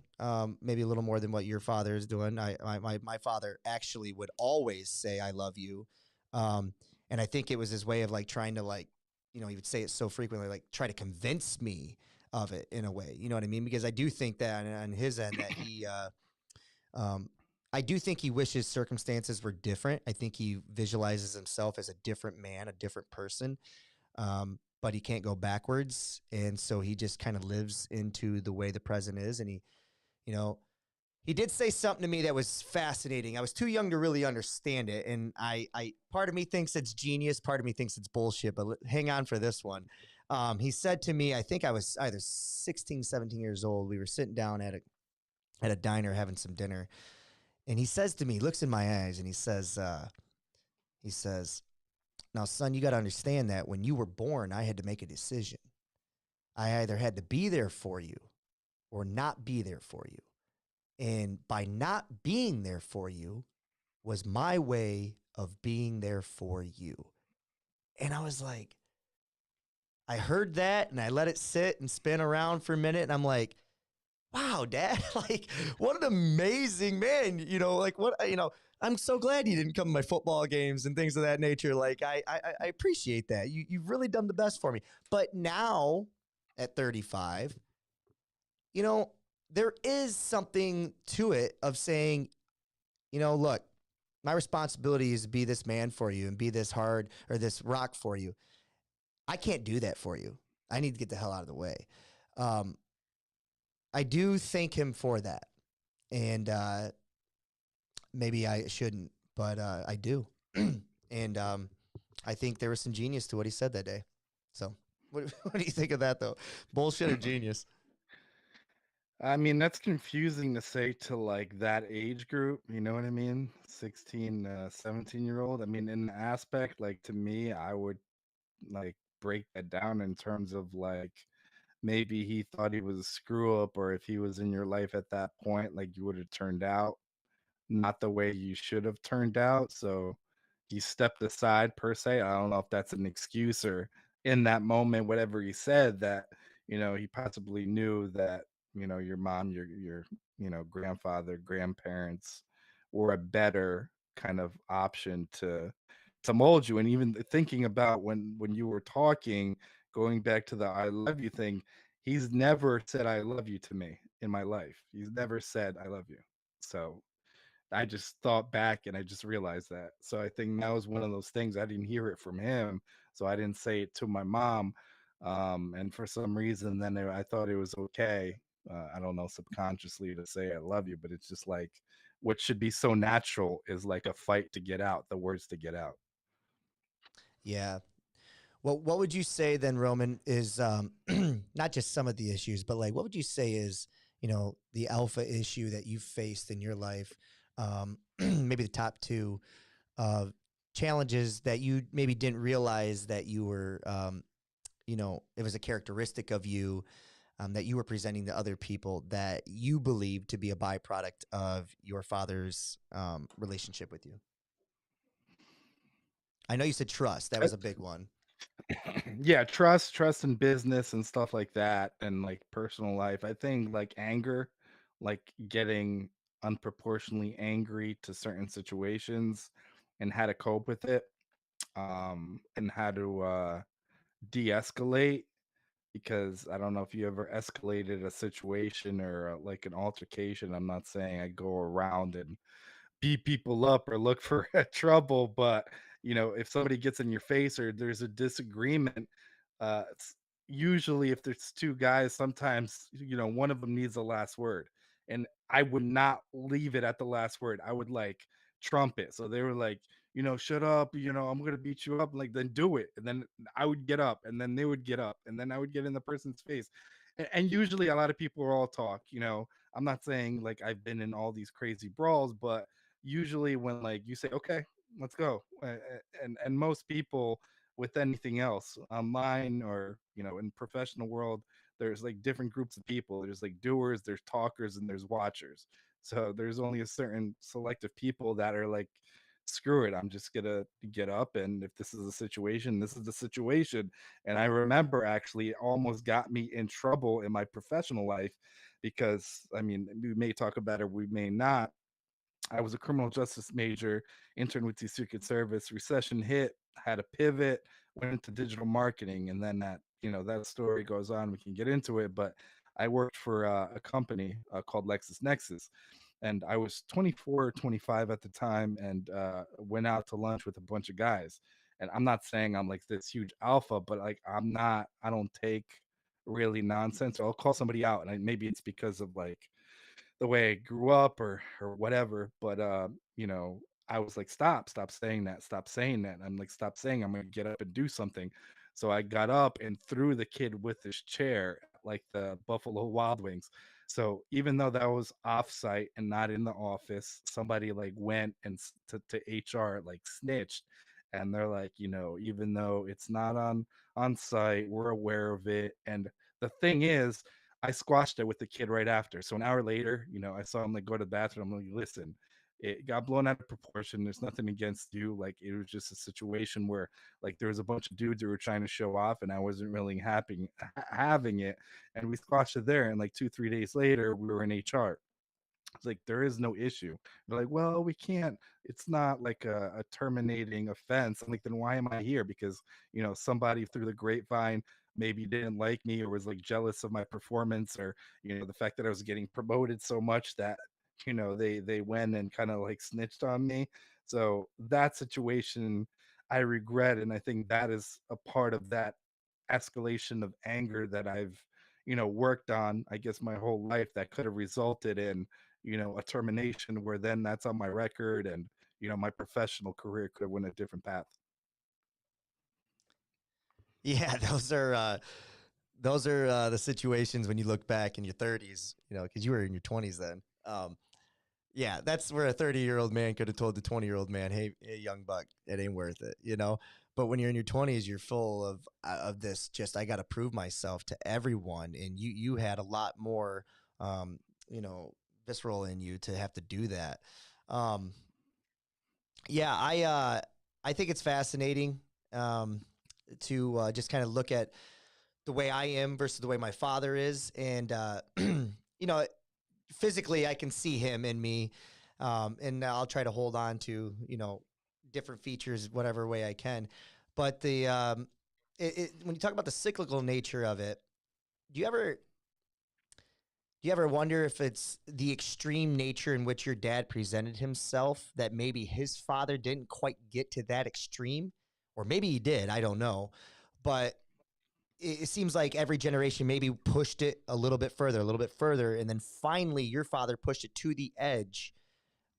maybe a little more than what your father is doing. My father actually would always say "I love you," um, and I think it was his way of like trying to like, he would say it so frequently, like try to convince me of it in a way. You know what I mean? Because I do think that on his end that um, I do think he wishes circumstances were different. I think he visualizes himself as a different man, a different person. But he can't go backwards, and so he just kind of lives into the way the present is. And you know, he did say something to me that was fascinating. I was too young to really understand it, and part of me thinks it's genius, part of me thinks it's bullshit. But hang on for this one. He said to me, I think I was either 16, 17 years old. We were sitting down at a diner having some dinner, and he says to me, looks in my eyes, and he says, "Now, son, you got to understand that when you were born, I had to make a decision. I either had to be there for you or not be there for you. And by not being there for you was my way of being there for you." And I was like, I heard that and I let it sit and spin around for a minute. And I'm like, wow, dad, like, what an amazing man. Like, I'm so glad you didn't come to my football games and things of that nature. Like, I appreciate that. You've really done the best for me. But now at 35, you know, there is something to it of saying, look, my responsibility is to be this man for you and be this hard or this rock for you. I can't do that for you. I need to get the hell out of the way. Um, I do thank him for that. And maybe I shouldn't, but I do. And I think there was some genius to what he said that day. So, what do you think of that, though? Bullshit or genius? I mean, that's confusing to say to like that age group, you know what I mean? 16, 17-year-old. I mean, in the aspect, like to me, I would like break that down in terms of like maybe he thought he was a screw up, or if he was in your life at that point, like you would have turned out not the way you should have turned out. So he stepped aside per se. I don't know if that's an excuse or in that moment, whatever he said that, he possibly knew that, your mom, your, grandfather, grandparents were a better kind of option to mold you. And even thinking about when you were talking, going back to the I love you thing, he's never said I love you to me in my life. He's never said I love you. So I just thought back and I just realized that. So I think that was one of those things I didn't hear it from him, so I didn't say it to my mom. And for some reason, then I thought it was okay. I don't know, subconsciously to say I love you, but it's just like what should be so natural is like a fight to get out, the words to get out. Yeah. Well, what would you say then, Roman, is not just some of the issues, but like what would you say is, the alpha issue that you've faced in your life? Maybe the top two challenges that you maybe didn't realize that you were, it was a characteristic of you that you were presenting to other people that you believe to be a byproduct of your father's relationship with you. I know you said trust. That was a big one. Yeah, trust in business and stuff like that, and like personal life. I think like anger, like getting unproportionately angry to certain situations and how to cope with it, and how to de-escalate, because I don't know if you ever escalated a situation or like an altercation. I'm not saying I go around and beat people up or look for trouble, but if somebody gets in your face or there's a disagreement, it's usually if there's two guys, sometimes one of them needs the last word, and I would not leave it at the last word. I would like trump it. So they were like, shut up, I'm gonna beat you up. Like, then do it. And then I would get up, and then they would get up, and then I would get in the person's face. And usually a lot of people are all talk. I'm not saying like I've been in all these crazy brawls, but usually when like you say, okay, let's go, and most people with anything else online or in professional world, there's like different groups of people. There's like doers, there's talkers, and there's watchers. So there's only a certain selective people that are like, screw it, I'm just gonna get up, and if this is a situation, this is the situation. And I remember actually it almost got me in trouble in my professional life, because I mean, we may talk about it, we may not. I was a criminal justice major, interned with the Secret Service. Recession hit, had a pivot, went into digital marketing, and then that story goes on. We can get into it, but I worked for a company called LexisNexis, and I was 24 or 25 at the time, and went out to lunch with a bunch of guys. And I'm not saying I'm like this huge alpha, but like I'm not. I don't take really nonsense. I'll call somebody out, and maybe it's because of like the way I grew up or whatever. But I was like, stop saying that, stop saying that. And I'm like, stop saying I'm gonna get up and do something. So I got up and threw the kid with his chair at, like the Buffalo Wild Wings. So even though that was offsite and not in the office, somebody like went and to HR like snitched, and they're like, even though it's not on site, we're aware of it. And the thing is, I squashed it with the kid right after. So an hour later, I saw him like go to the bathroom. I'm like, listen, it got blown out of proportion. There's nothing against you. Like, it was just a situation where like there was a bunch of dudes who were trying to show off, and I wasn't really happy having it. And we squashed it there. And like 2, 3 days later, we were in HR. It's like, there is no issue. They're like, well, we can't. It's not like a terminating offense. I'm like, then why am I here? Because somebody through the grapevine maybe didn't like me or was like jealous of my performance, or the fact that I was getting promoted so much that they went and kind of like snitched on me. So that situation I regret, and I think that is a part of that escalation of anger that I've worked on, I guess, my whole life, that could have resulted in a termination where then that's on my record, and my professional career could have went a different path. Yeah, those are the situations when you look back in your 30s, because you were in your 20s then. Yeah, that's where a 30-year-old man could have told the 20-year-old man, hey, young buck, it ain't worth it. But when you're in your 20s, you're full of this. Just I got to prove myself to everyone, and you had a lot more, um, you know, visceral in you to have to do that. Um, yeah, I think it's fascinating um, to just kind of look at the way I am versus the way my father is, and you know, physically I can see him in me, and I'll try to hold on to different features whatever way I can. But when you talk about the cyclical nature of it, do you ever do you ever wonder if it's the extreme nature in which your dad presented himself that maybe his father didn't quite get to that extreme, or maybe he did? I don't know, but it seems like every generation maybe pushed it a little bit further, and then finally your father pushed it to the edge,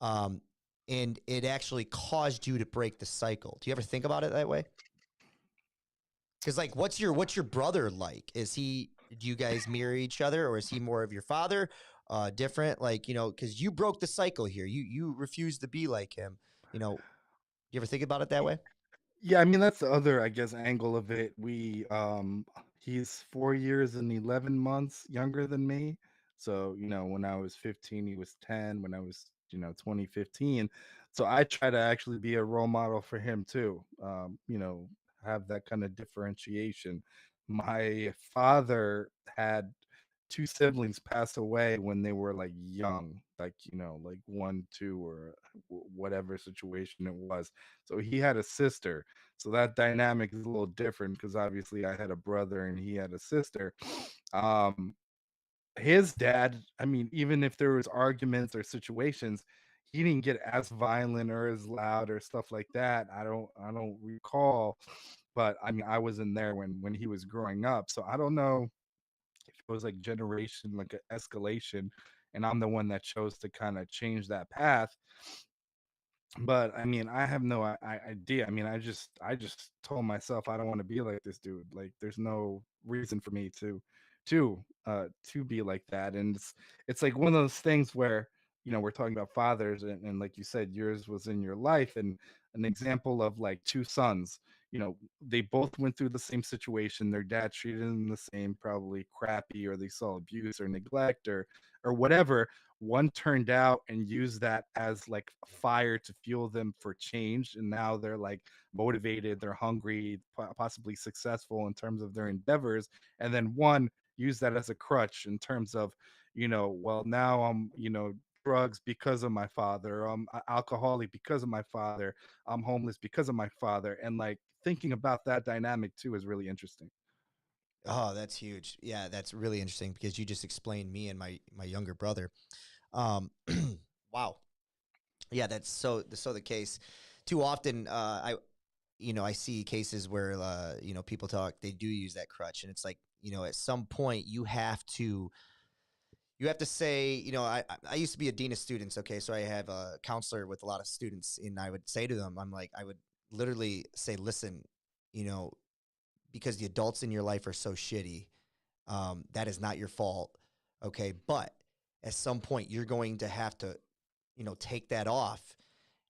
um, and it actually caused you to break the cycle. Do you ever think about it that way? Because like, what's your brother like? Is he? Do you guys mirror each other, or is he more of your father? Different, like because you broke the cycle here. You refused to be like him. You know, you ever think about it that way? Yeah, I mean, that's the other, I guess, angle of it. He's 4 years and 11 months younger than me. So, when I was 15, he was 10, when I was, 2015. So I try to actually be a role model for him too. Have that kind of differentiation. My father had two siblings pass away when they were like young, like, like 1, 2, or whatever situation it was. So he had a sister, so that dynamic is a little different because obviously I had a brother and he had a sister. Um, his dad, I mean, even if there was arguments or situations, he didn't get as violent or as loud or stuff like that. I don't recall, but I mean, I wasn't there when he was growing up, so I don't know if it was like generation, like a escalation, and I'm the one that chose to kind of change that path. But I mean, I have no idea. I mean, I just told myself I don't want to be like this dude. Like, there's no reason for me to be like that. And it's like one of those things where we're talking about fathers, and like you said, yours was in your life, and an example of like two sons. They both went through the same situation. Their dad treated them the same, probably crappy, or they saw abuse or neglect or whatever. One turned out and used that as like fire to fuel them for change, and now they're like motivated, they're hungry, possibly successful in terms of their endeavors. And then one used that as a crutch in terms of, well, now I'm, drugs because of my father, I'm alcoholic because of my father, I'm homeless because of my father. And like thinking about that dynamic too is really interesting. Oh, that's huge. Yeah, that's really interesting because you just explained me and my younger brother. Um, wow. Yeah, that's so the case. Too often, I see cases where people talk, they do use that crutch, and it's like at some point you have to say, I used to be a dean of students. Okay, so I have a counselor with a lot of students, and I would say to them, I would literally say, listen, you know, because the adults in your life are so shitty, that is not your fault. Okay. But at some point, you're going to have to, take that off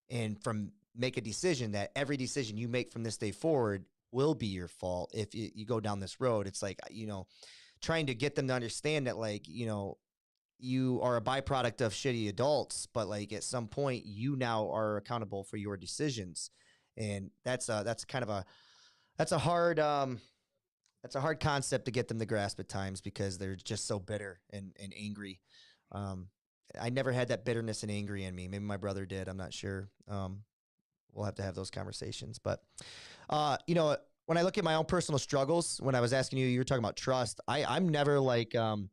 and from make a decision that every decision you make from this day forward will be your fault if you go down this road. It's like, trying to get them to understand that, like, you are a byproduct of shitty adults, but like at some point, you now are accountable for your decisions. And that's kind of that's a hard, that's a hard concept to get them to grasp at times because they're just so bitter and angry. Um, I never had that bitterness and angry in me. Maybe my brother did. I'm not sure. We'll have to have those conversations. But, uh, you know, when I look at my own personal struggles, when I was asking you, you were talking about trust. I'm never like I'm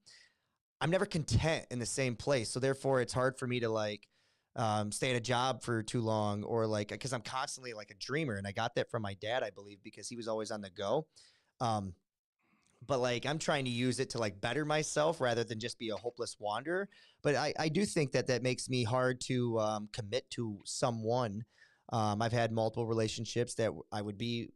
never content in the same place. So therefore, it's hard for me to like stay at a job for too long, or like because I'm constantly like a dreamer, and I got that from my dad, I believe, because he was always on the go. Um, but like I'm trying to use it to like better myself rather than just be a hopeless wanderer. But I do think that that makes me hard to commit to someone. I've had multiple relationships that I would be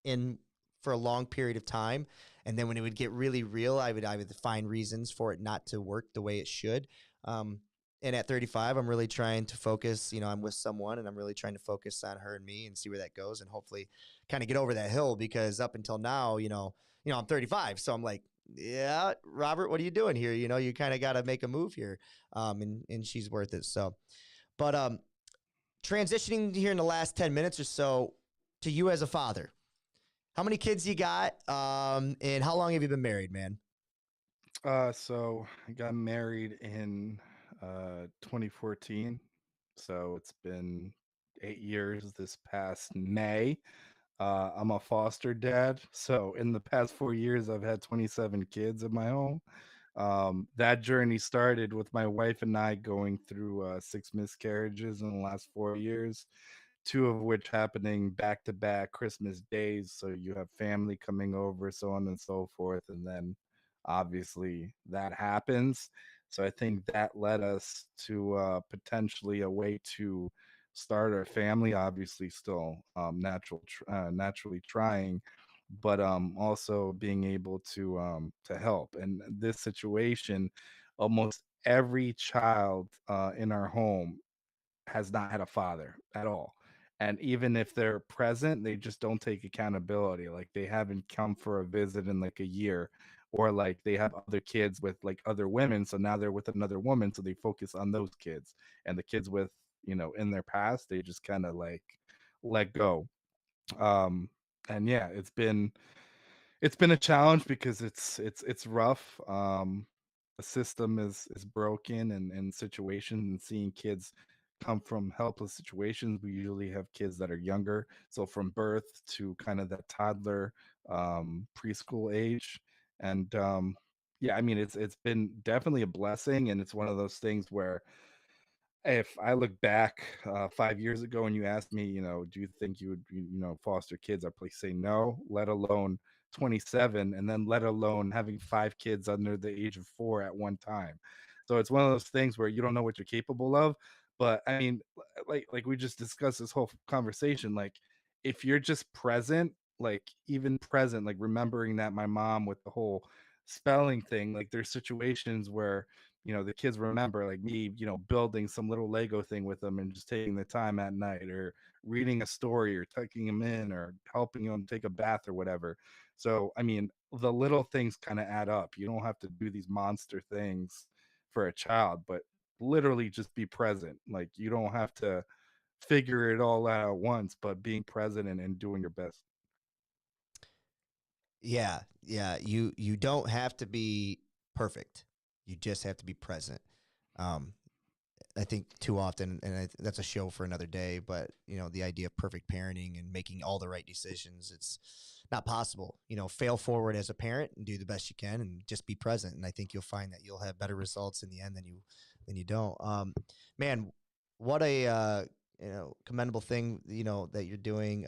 in for a long period of time, and then when it would get really real, I would find reasons for it not to work the way it should. um and at 35, I'm really trying to focus. I'm with someone, and I'm really trying to focus on her and me and see where that goes, and hopefully kind of get over that hill, because up until now, I'm 35, so I'm like, yeah, Robert, what are you doing here? You kind of got to make a move here. And she's worth it. So, but transitioning here in the last 10 minutes or so to you as a father. How many kids you got? And how long have you been married, man? So I got married in 2014. So it's been 8 years this past May. I'm a foster dad. So in the past 4 years, I've had 27 kids of my own. That journey started with my wife and I going through six miscarriages in the last 4 years, two of which happening back to back Christmas days. So you have family coming over, so on and so forth. And then obviously that happens. So I think that led us to potentially a way to start our family, obviously still naturally trying, but also being able to help. And this situation, almost every child in our home has not had a father at all. And even if they're present, they just don't take accountability. Like they haven't come for a visit in like a year, or like they have other kids with like other women. So now they're with another woman. So they focus on those kids, and the kids with, in their past, they just kind of like let go. Um, and yeah, it's been a challenge because it's rough. The system is broken, and situations, and seeing kids come from helpless situations. We usually have kids that are younger, so from birth to kind of that toddler, preschool age. And yeah, I mean, it's been definitely a blessing, and it's one of those things where if I look back 5 years ago and you asked me, do you think you would, foster kids? I'd probably say no, let alone 27, and then let alone having five kids under the age of four at one time. So it's one of those things where you don't know what you're capable of. But I mean, like we just discussed this whole conversation, like if you're just present, like even present, like remembering that my mom with the whole spelling thing, like there's situations where the kids remember like me, building some little Lego thing with them and just taking the time at night, or reading a story, or tucking them in, or helping them take a bath or whatever. So, I mean, the little things kind of add up. You don't have to do these monster things for a child, but literally just be present. Like you don't have to figure it all out at once, but being present and doing your best. Yeah, yeah. You don't have to be perfect. You just have to be present. Um, I think too often, and that's a show for another day. But the idea of perfect parenting and making all the right decisions, it's not possible. Fail forward as a parent and do the best you can, and just be present. And I think you'll find that you'll have better results in the end than you don't. Man, what a commendable thing that you're doing.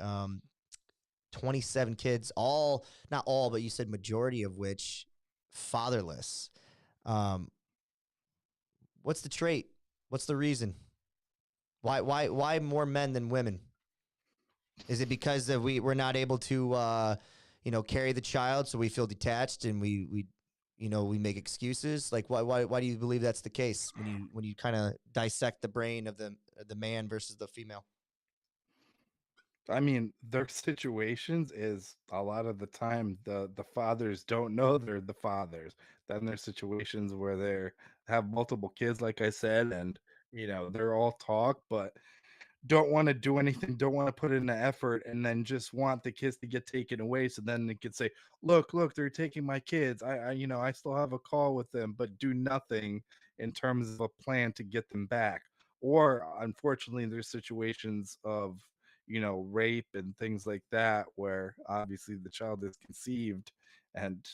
27 kids, all not all, but you said majority of which fatherless. Um, what's the trait? What's the reason? Why more men than women? Is it because we're not able to carry the child, so we feel detached, and we make excuses? Like why do you believe that's the case when you kind of dissect the brain of the man versus the female? I mean, their situations is a lot of the time the fathers don't know they're the fathers. Then there's situations where they have multiple kids, like I said, and they're all talk, but don't want to do anything, don't want to put in the effort, and then just want the kids to get taken away. So then they could say, look, they're taking my kids. I still have a call with them, but do nothing in terms of a plan to get them back. Or unfortunately, there's situations of, rape and things like that, where obviously the child is conceived and,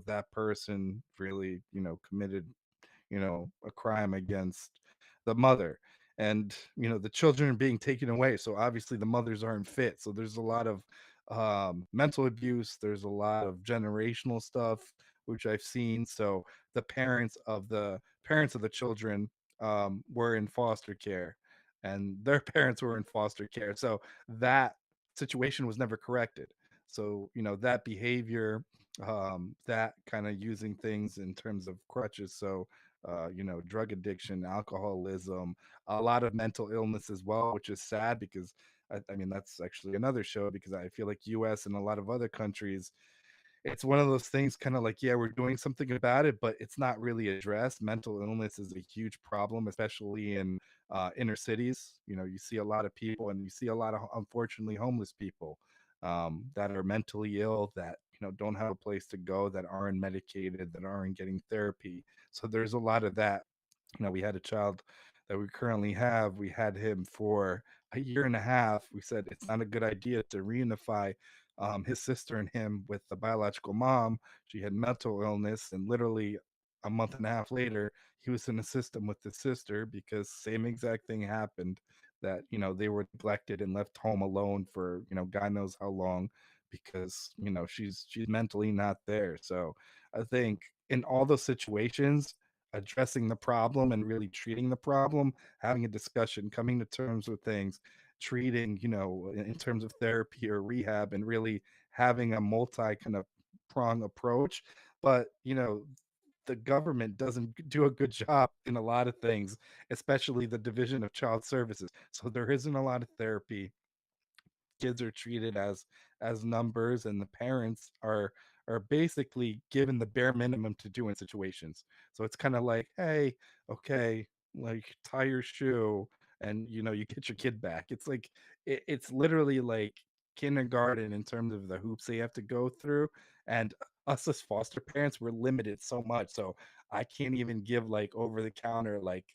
that person really, committed, a crime against the mother. And, the children are being taken away. So obviously the mothers aren't fit. So there's a lot of mental abuse. There's a lot of generational stuff, which I've seen. So the parents of the children were in foster care, and their parents were in foster care. So that situation was never corrected. So, that behavior, that kind of using things in terms of crutches. So, drug addiction, alcoholism, a lot of mental illness as well, which is sad because I mean, that's actually another show because I feel like US and a lot of other countries, it's one of those things kind of like, yeah, we're doing something about it, but it's not really addressed. Mental illness is a huge problem, especially in inner cities. You see a lot of people, and you see a lot of, unfortunately, homeless people that are mentally ill, that, don't have a place to go, that aren't medicated, that aren't getting therapy. So there's a lot of that. We had a child that we currently have. We had him for a year and a half. We said it's not a good idea to reunify his sister and him with the biological mom. She had mental illness, and literally a month and a half later, he was in the system with the sister because same exact thing happened. That, they were neglected and left home alone for, God knows how long, because, she's mentally not there. So I think in all those situations, addressing the problem and really treating the problem, having a discussion, coming to terms with things, treating, in terms of therapy or rehab, and really having a multi kind of prong approach. But, the government doesn't do a good job in a lot of things, especially the Division of Child Services. So there isn't a lot of therapy. Kids are treated as numbers, and the parents are basically given the bare minimum to do in situations. So it's kind of like, hey, okay, like tie your shoe, and you get your kid back. It's like it's literally like kindergarten in terms of the hoops they have to go through. And us as foster parents, we're limited so much. So I can't even give like over the counter like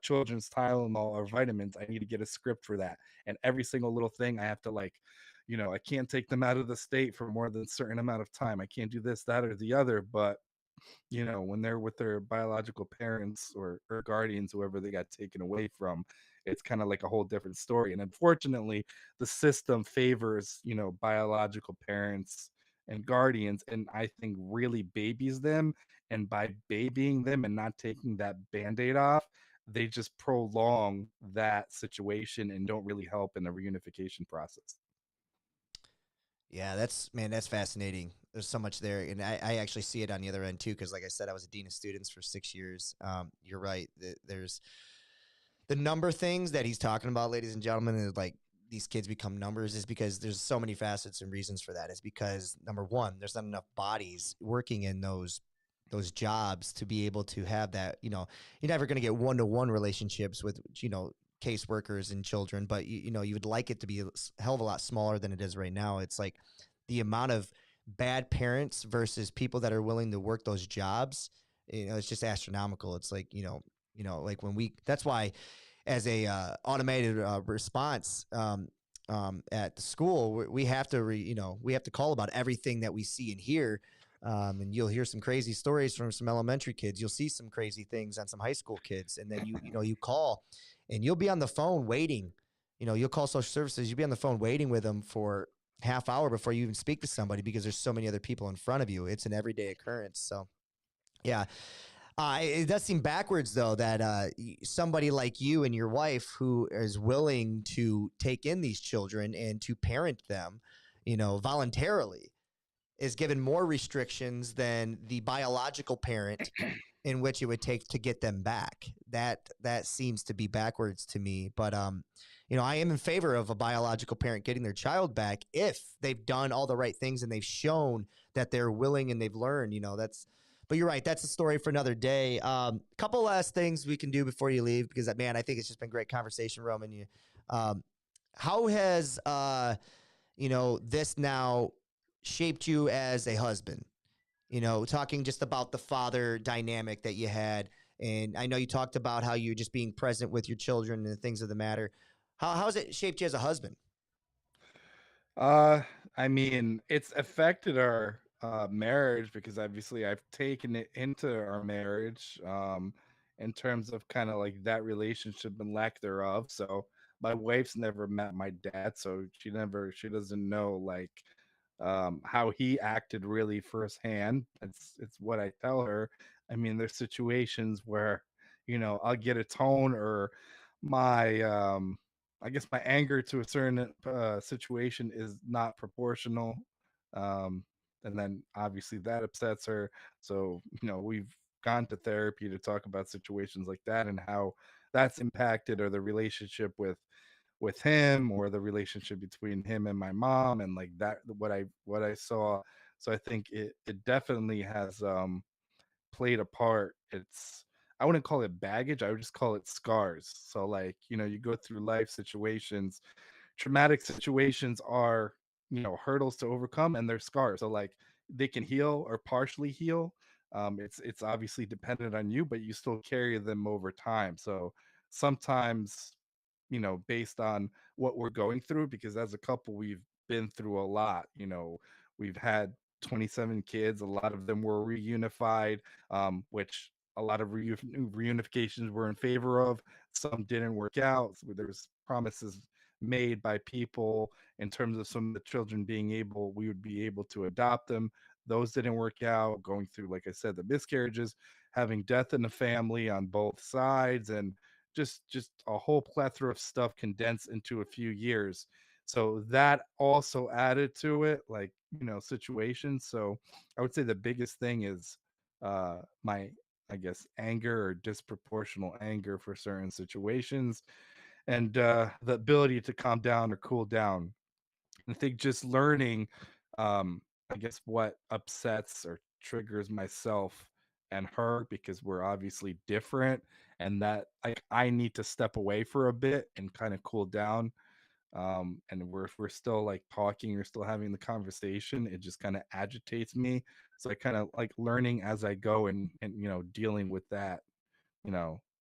children's Tylenol or vitamins. I need to get a script for that, and every single little thing I have to like, I can't take them out of the state for more than a certain amount of time. I can't do this, that, or the other. But when they're with their biological parents or guardians, whoever they got taken away from, it's kind of like a whole different story. And unfortunately, the system favors, biological parents and guardians, and I think really babies them. And by babying them and not taking that band-aid off, they just prolong that situation and don't really help in the reunification process. Yeah, that's man, that's fascinating. There's so much there, and I actually see it on the other end too. Because, like I said, I was a dean of students for 6 years. You're right. There's the number things that he's talking about, ladies and gentlemen, is like these kids become numbers, is because there's so many facets and reasons for that. Is because number one, there's not enough bodies working in those jobs to be able to have that. You're never going to get one-to-one relationships with caseworkers and children, but you would like it to be a hell of a lot smaller than it is right now. It's like the amount of bad parents versus people that are willing to work those jobs. It's just astronomical. It's like like when that's why as a automated response at the school, we have to we have to call about everything that we see and hear. And you'll hear some crazy stories from some elementary kids. You'll see some crazy things on some high school kids, and then you call, and you'll be on the phone waiting. You'll call social services. You'll be on the phone waiting with them for half hour before you even speak to somebody because there's so many other people in front of you. It's an everyday occurrence. So yeah, it does seem backwards, though, that somebody like you and your wife who is willing to take in these children and to parent them, voluntarily, is given more restrictions than the biological parent in which it would take to get them back. That seems to be backwards to me. But I am in favor of a biological parent getting their child back if they've done all the right things and they've shown that they're willing and they've learned. That's. But you're right. That's a story for another day. Couple last things we can do before you leave, because man, I think it's just been great conversation, Roman. How has this now shaped you as a husband? Talking just about the father dynamic that you had. And I know you talked about how you're just being present with your children and the things of the matter. How has it shaped you as a husband? Uh, I mean, it's affected our marriage because obviously I've taken it into our marriage in terms of kind of like that relationship and lack thereof. So my wife's never met my dad, so she doesn't know like how he acted really firsthand. It's what I tell her. I mean, there's situations where, I'll get a tone or my I guess my anger to a certain situation is not proportional. Um, and then obviously that upsets her. So, we've gone to therapy to talk about situations like that and how that's impacted or the relationship with him or the relationship between him and my mom and like that what I saw. So I think it definitely has played a part. I wouldn't call it baggage, I would just call it scars. So like, you go through life situations, traumatic situations are, hurdles to overcome and they're scars. So like they can heal or partially heal. It's obviously dependent on you, but you still carry them over time. So sometimes, based on what we're going through, because as a couple, we've been through a lot. We've had 27 kids, a lot of them were reunified, which a lot of reunifications were in favor of. Some didn't work out. So there's promises made by people in terms of some of the children we would be able to adopt them. Those didn't work out, going through, like I said, the miscarriages, having death in the family on both sides, and just a whole plethora of stuff condensed into a few years. So that also added to it, like, situations. So I would say the biggest thing is my, I guess, anger or disproportional anger for certain situations, and the ability to calm down or cool down. I think just learning, I guess, what upsets or triggers myself and her, because we're obviously different, and that I need to step away for a bit and kind of cool down. And we're still like talking, we're still having the conversation. It just kind of agitates me. So I kind of like learning as I go, and dealing with that,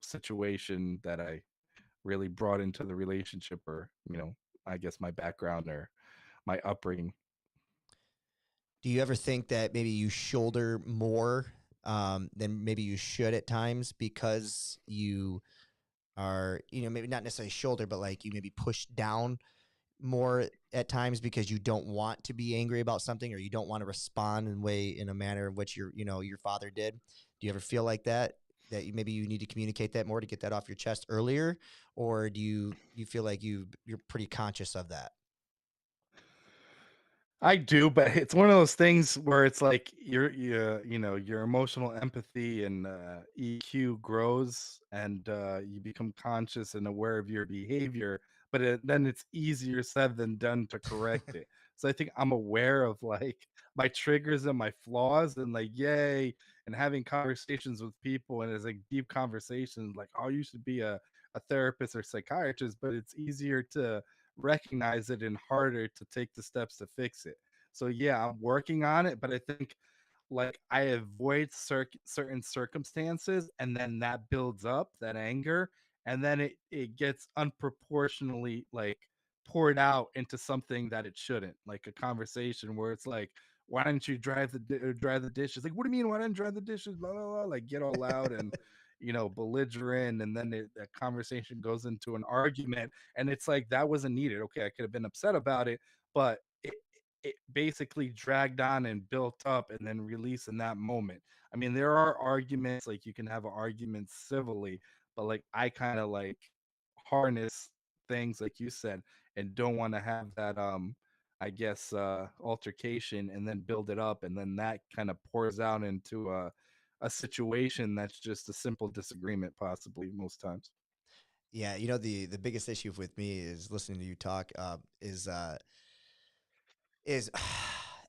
situation that I really brought into the relationship, or I guess my background or my upbringing. Do you ever think that maybe you shoulder more than maybe you should at times because you are, maybe not necessarily shoulder, but like you maybe push down more at times because you don't want to be angry about something or you don't want to respond in a manner in which your father did? Do you ever feel like that? That maybe you need to communicate that more to get that off your chest earlier, or do you feel like you're pretty conscious of that? I do, but it's one of those things where it's like your emotional empathy and EQ grows, and you become conscious and aware of your behavior. But then it's easier said than done to correct it. So I think I'm aware of like my triggers and my flaws, and like yay, and having conversations with people, and it's like deep conversations, like, oh, you should be a therapist or psychiatrist, but it's easier to recognize it and harder to take the steps to fix it. So yeah, I'm working on it, but I think like I avoid certain circumstances, and then that builds up that anger, and then it gets unproportionally like poured out into something that it shouldn't, like a conversation where it's like, why didn't you dry the dishes? Like, what do you mean, why didn't dry the dishes, blah blah blah, like get all loud and belligerent, and then that conversation goes into an argument, and it's like that wasn't needed. Okay, I could have been upset about it, but it basically dragged on and built up and then released in that moment. I mean, there are arguments, like you can have an argument civilly, but like I kind of like harness things like you said, and don't want to have that I guess altercation and then build it up, and then that kind of pours out into a situation that's just a simple disagreement, possibly most times. Yeah, the biggest issue with me is listening to you talk is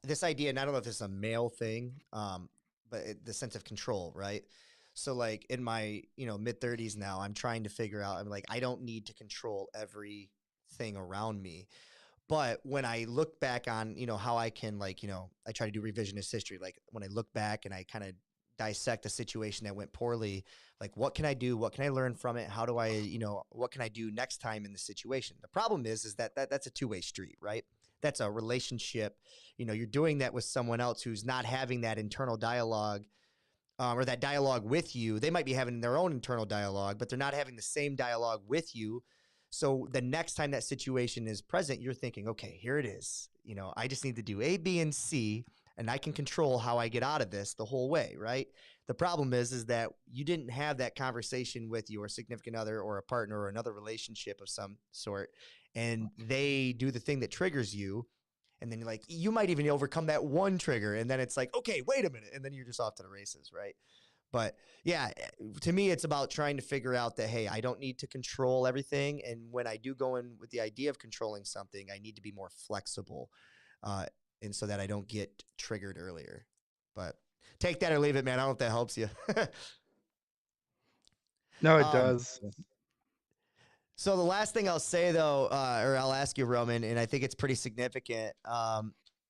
this idea. And I don't know if it's a male thing, but the sense of control, right? So like in my mid 30s now, I'm trying to figure out. I'm like, I don't need to control everything around me. But when I look back on how I can, like, I try to do revisionist history. Like when I look back and I kind of dissect the situation that went poorly, like what can I do? What can I learn from it? How do I, what can I do next time in the situation? The problem is that that's a two-way street, right? that's a relationship. You're doing that with someone else who's not having that internal dialogue, or that dialogue with you. They might be having their own internal dialogue, but they're not having the same dialogue with you. So the next time that situation is present, you're thinking, okay, here it is. I just need to do A, B, and C, and I can control how I get out of this the whole way, right? The problem is that you didn't have that conversation with your significant other or a partner or another relationship of some sort, and they do the thing that triggers you, and then you're like, you might even overcome that one trigger, and then it's like, okay, wait a minute, and then you're just off to the races, right? But yeah, to me, it's about trying to figure out that, hey, I don't need to control everything, and when I do go in with the idea of controlling something, I need to be more flexible, uh, and so that I don't get triggered earlier. But take that or leave it, man. I don't know if that helps you. No, it um, does. So the last thing I'll say, though, or I'll ask you, Roman, and I think it's pretty significant,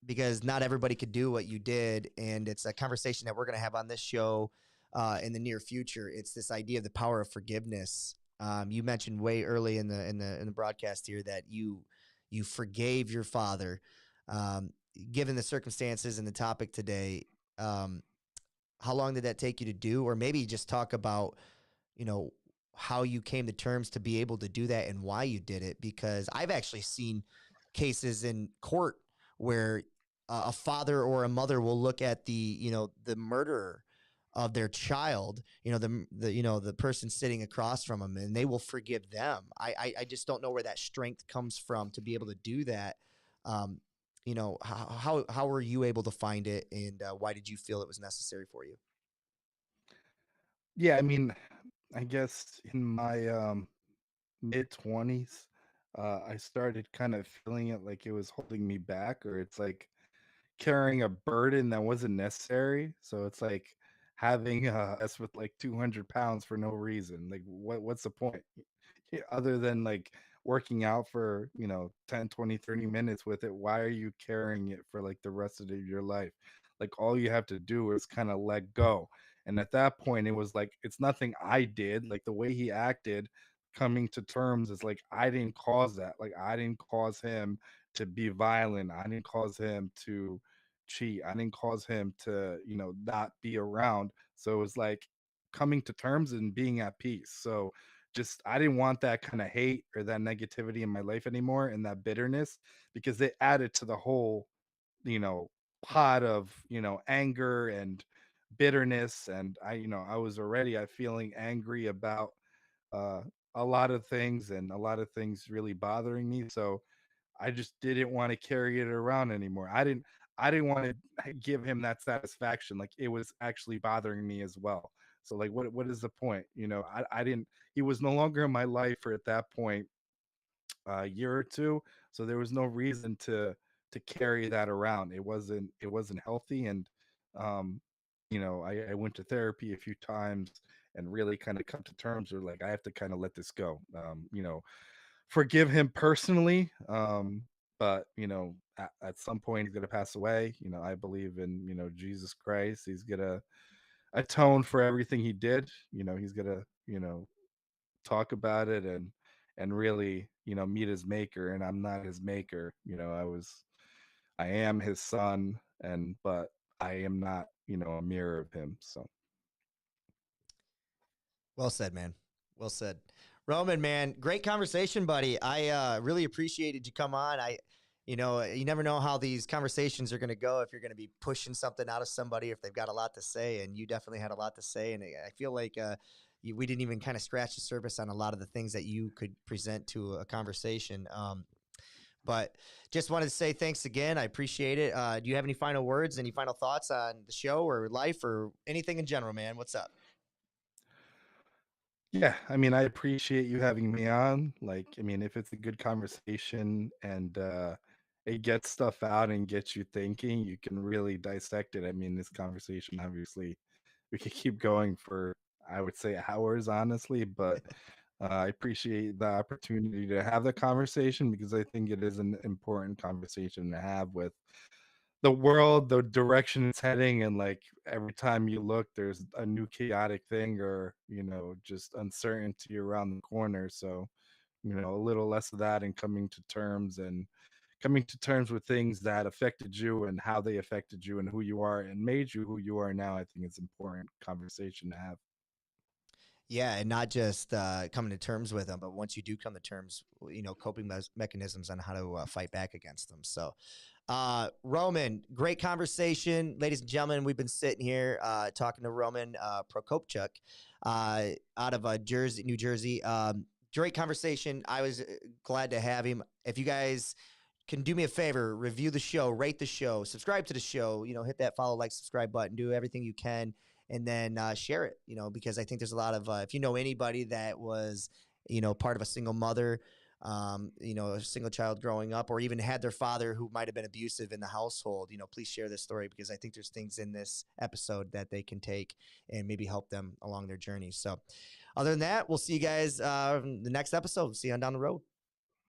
because not everybody could do what you did, and it's a conversation that we're going to have on this show in the near future. It's this idea of the power of forgiveness. You mentioned way early in the broadcast here that you forgave your father. Um, Given the circumstances and the topic today, um, how long did that take you to do, or maybe just talk about you know how you came to terms to be able to do that and why you did it, because I've actually seen cases in court where a father or a mother will look at the murderer of their child, the person sitting across from them, and they will forgive them. I just don't know where that strength comes from to be able to do that. um how were you able to find it, and why did you feel it was necessary for you? Yeah, I mean, I guess in my mid 20s, I started kind of feeling it like it was holding me back, or it's like carrying a burden that wasn't necessary. So it's like having us with like 200 pounds for no reason. Like, what's the point? Yeah, other than like working out for 10, 20, 30 minutes with it, why are you carrying it for like the rest of your life? Like, all you have to do is kind of let go. And at that point it was like, it's nothing I did. Like, the way he acted, coming to terms is like, I didn't cause that. Like, I didn't cause him to be violent, I didn't cause him to cheat, I didn't cause him to not be around. So it was like coming to terms and being at peace. So just, I didn't want that kind of hate or that negativity in my life anymore, and that bitterness, because it added to the whole, you know, pot of, anger and bitterness. And I was already, I feeling angry about uh a lot of things, and a lot of things really bothering me. So I just didn't want to carry it around anymore. I didn't want to give him that satisfaction. Like, it was actually bothering me as well. So like, what is the point? I didn't, he was no longer in my life for, at that point, a year or two. So there was no reason to carry that around. It wasn't healthy. And um I went to therapy a few times and really kind of come to terms with, like, I have to kind of let this go. Forgive him personally, but at some point he's gonna pass away. I believe in Jesus Christ. He's gonna atone for everything he did. He's gonna talk about it, and really meet his maker. And I'm not his maker. I am his son, and but I am not a mirror of him. So Well said, man. Well said. Roman, man, great conversation, buddy. I really appreciated you come on. You never know how these conversations are going to go, if you're going to be pushing something out of somebody, if they've got a lot to say, and you definitely had a lot to say. And I feel like we didn't even kind of scratch the surface on a lot of the things that you could present to a conversation. But just wanted to say thanks again. I appreciate it. Do you have any final words, any final thoughts on the show or life or anything in general, man? What's up? yeah, I mean, I appreciate you having me on. Like, I mean, if it's a good conversation and it gets stuff out and gets you thinking, you can really dissect it. I mean, this conversation, obviously, we could keep going for, I would say, hours, honestly. But I appreciate the opportunity to have the conversation, because I think it is an important conversation to have with the world, the direction it's heading. And like, every time you look, there's a new chaotic thing, or just uncertainty around the corner. So a little less of that, and coming to terms, and coming to terms with things that affected you and how they affected you and who you are and made you who you are now, I think it's important conversation to have. Yeah, and not just coming to terms with them, but once you do come to terms, coping mechanisms on how to fight back against them. So, Roman, great conversation, ladies and gentlemen. We've been sitting here talking to Roman Prokopchuk out of Jersey, New Jersey. Great conversation. I was glad to have him. If you guys can do me a favor, review the show, rate the show, subscribe to the show, hit that follow, like, subscribe button, do everything you can, and then share it, because I think there's a lot of, if you know anybody that was, part of a single mother, a single child growing up, or even had their father who might have been abusive in the household, please share this story because I think there's things in this episode that they can take and maybe help them along their journey. So other than that, we'll see you guys in the next episode. See you on down the road.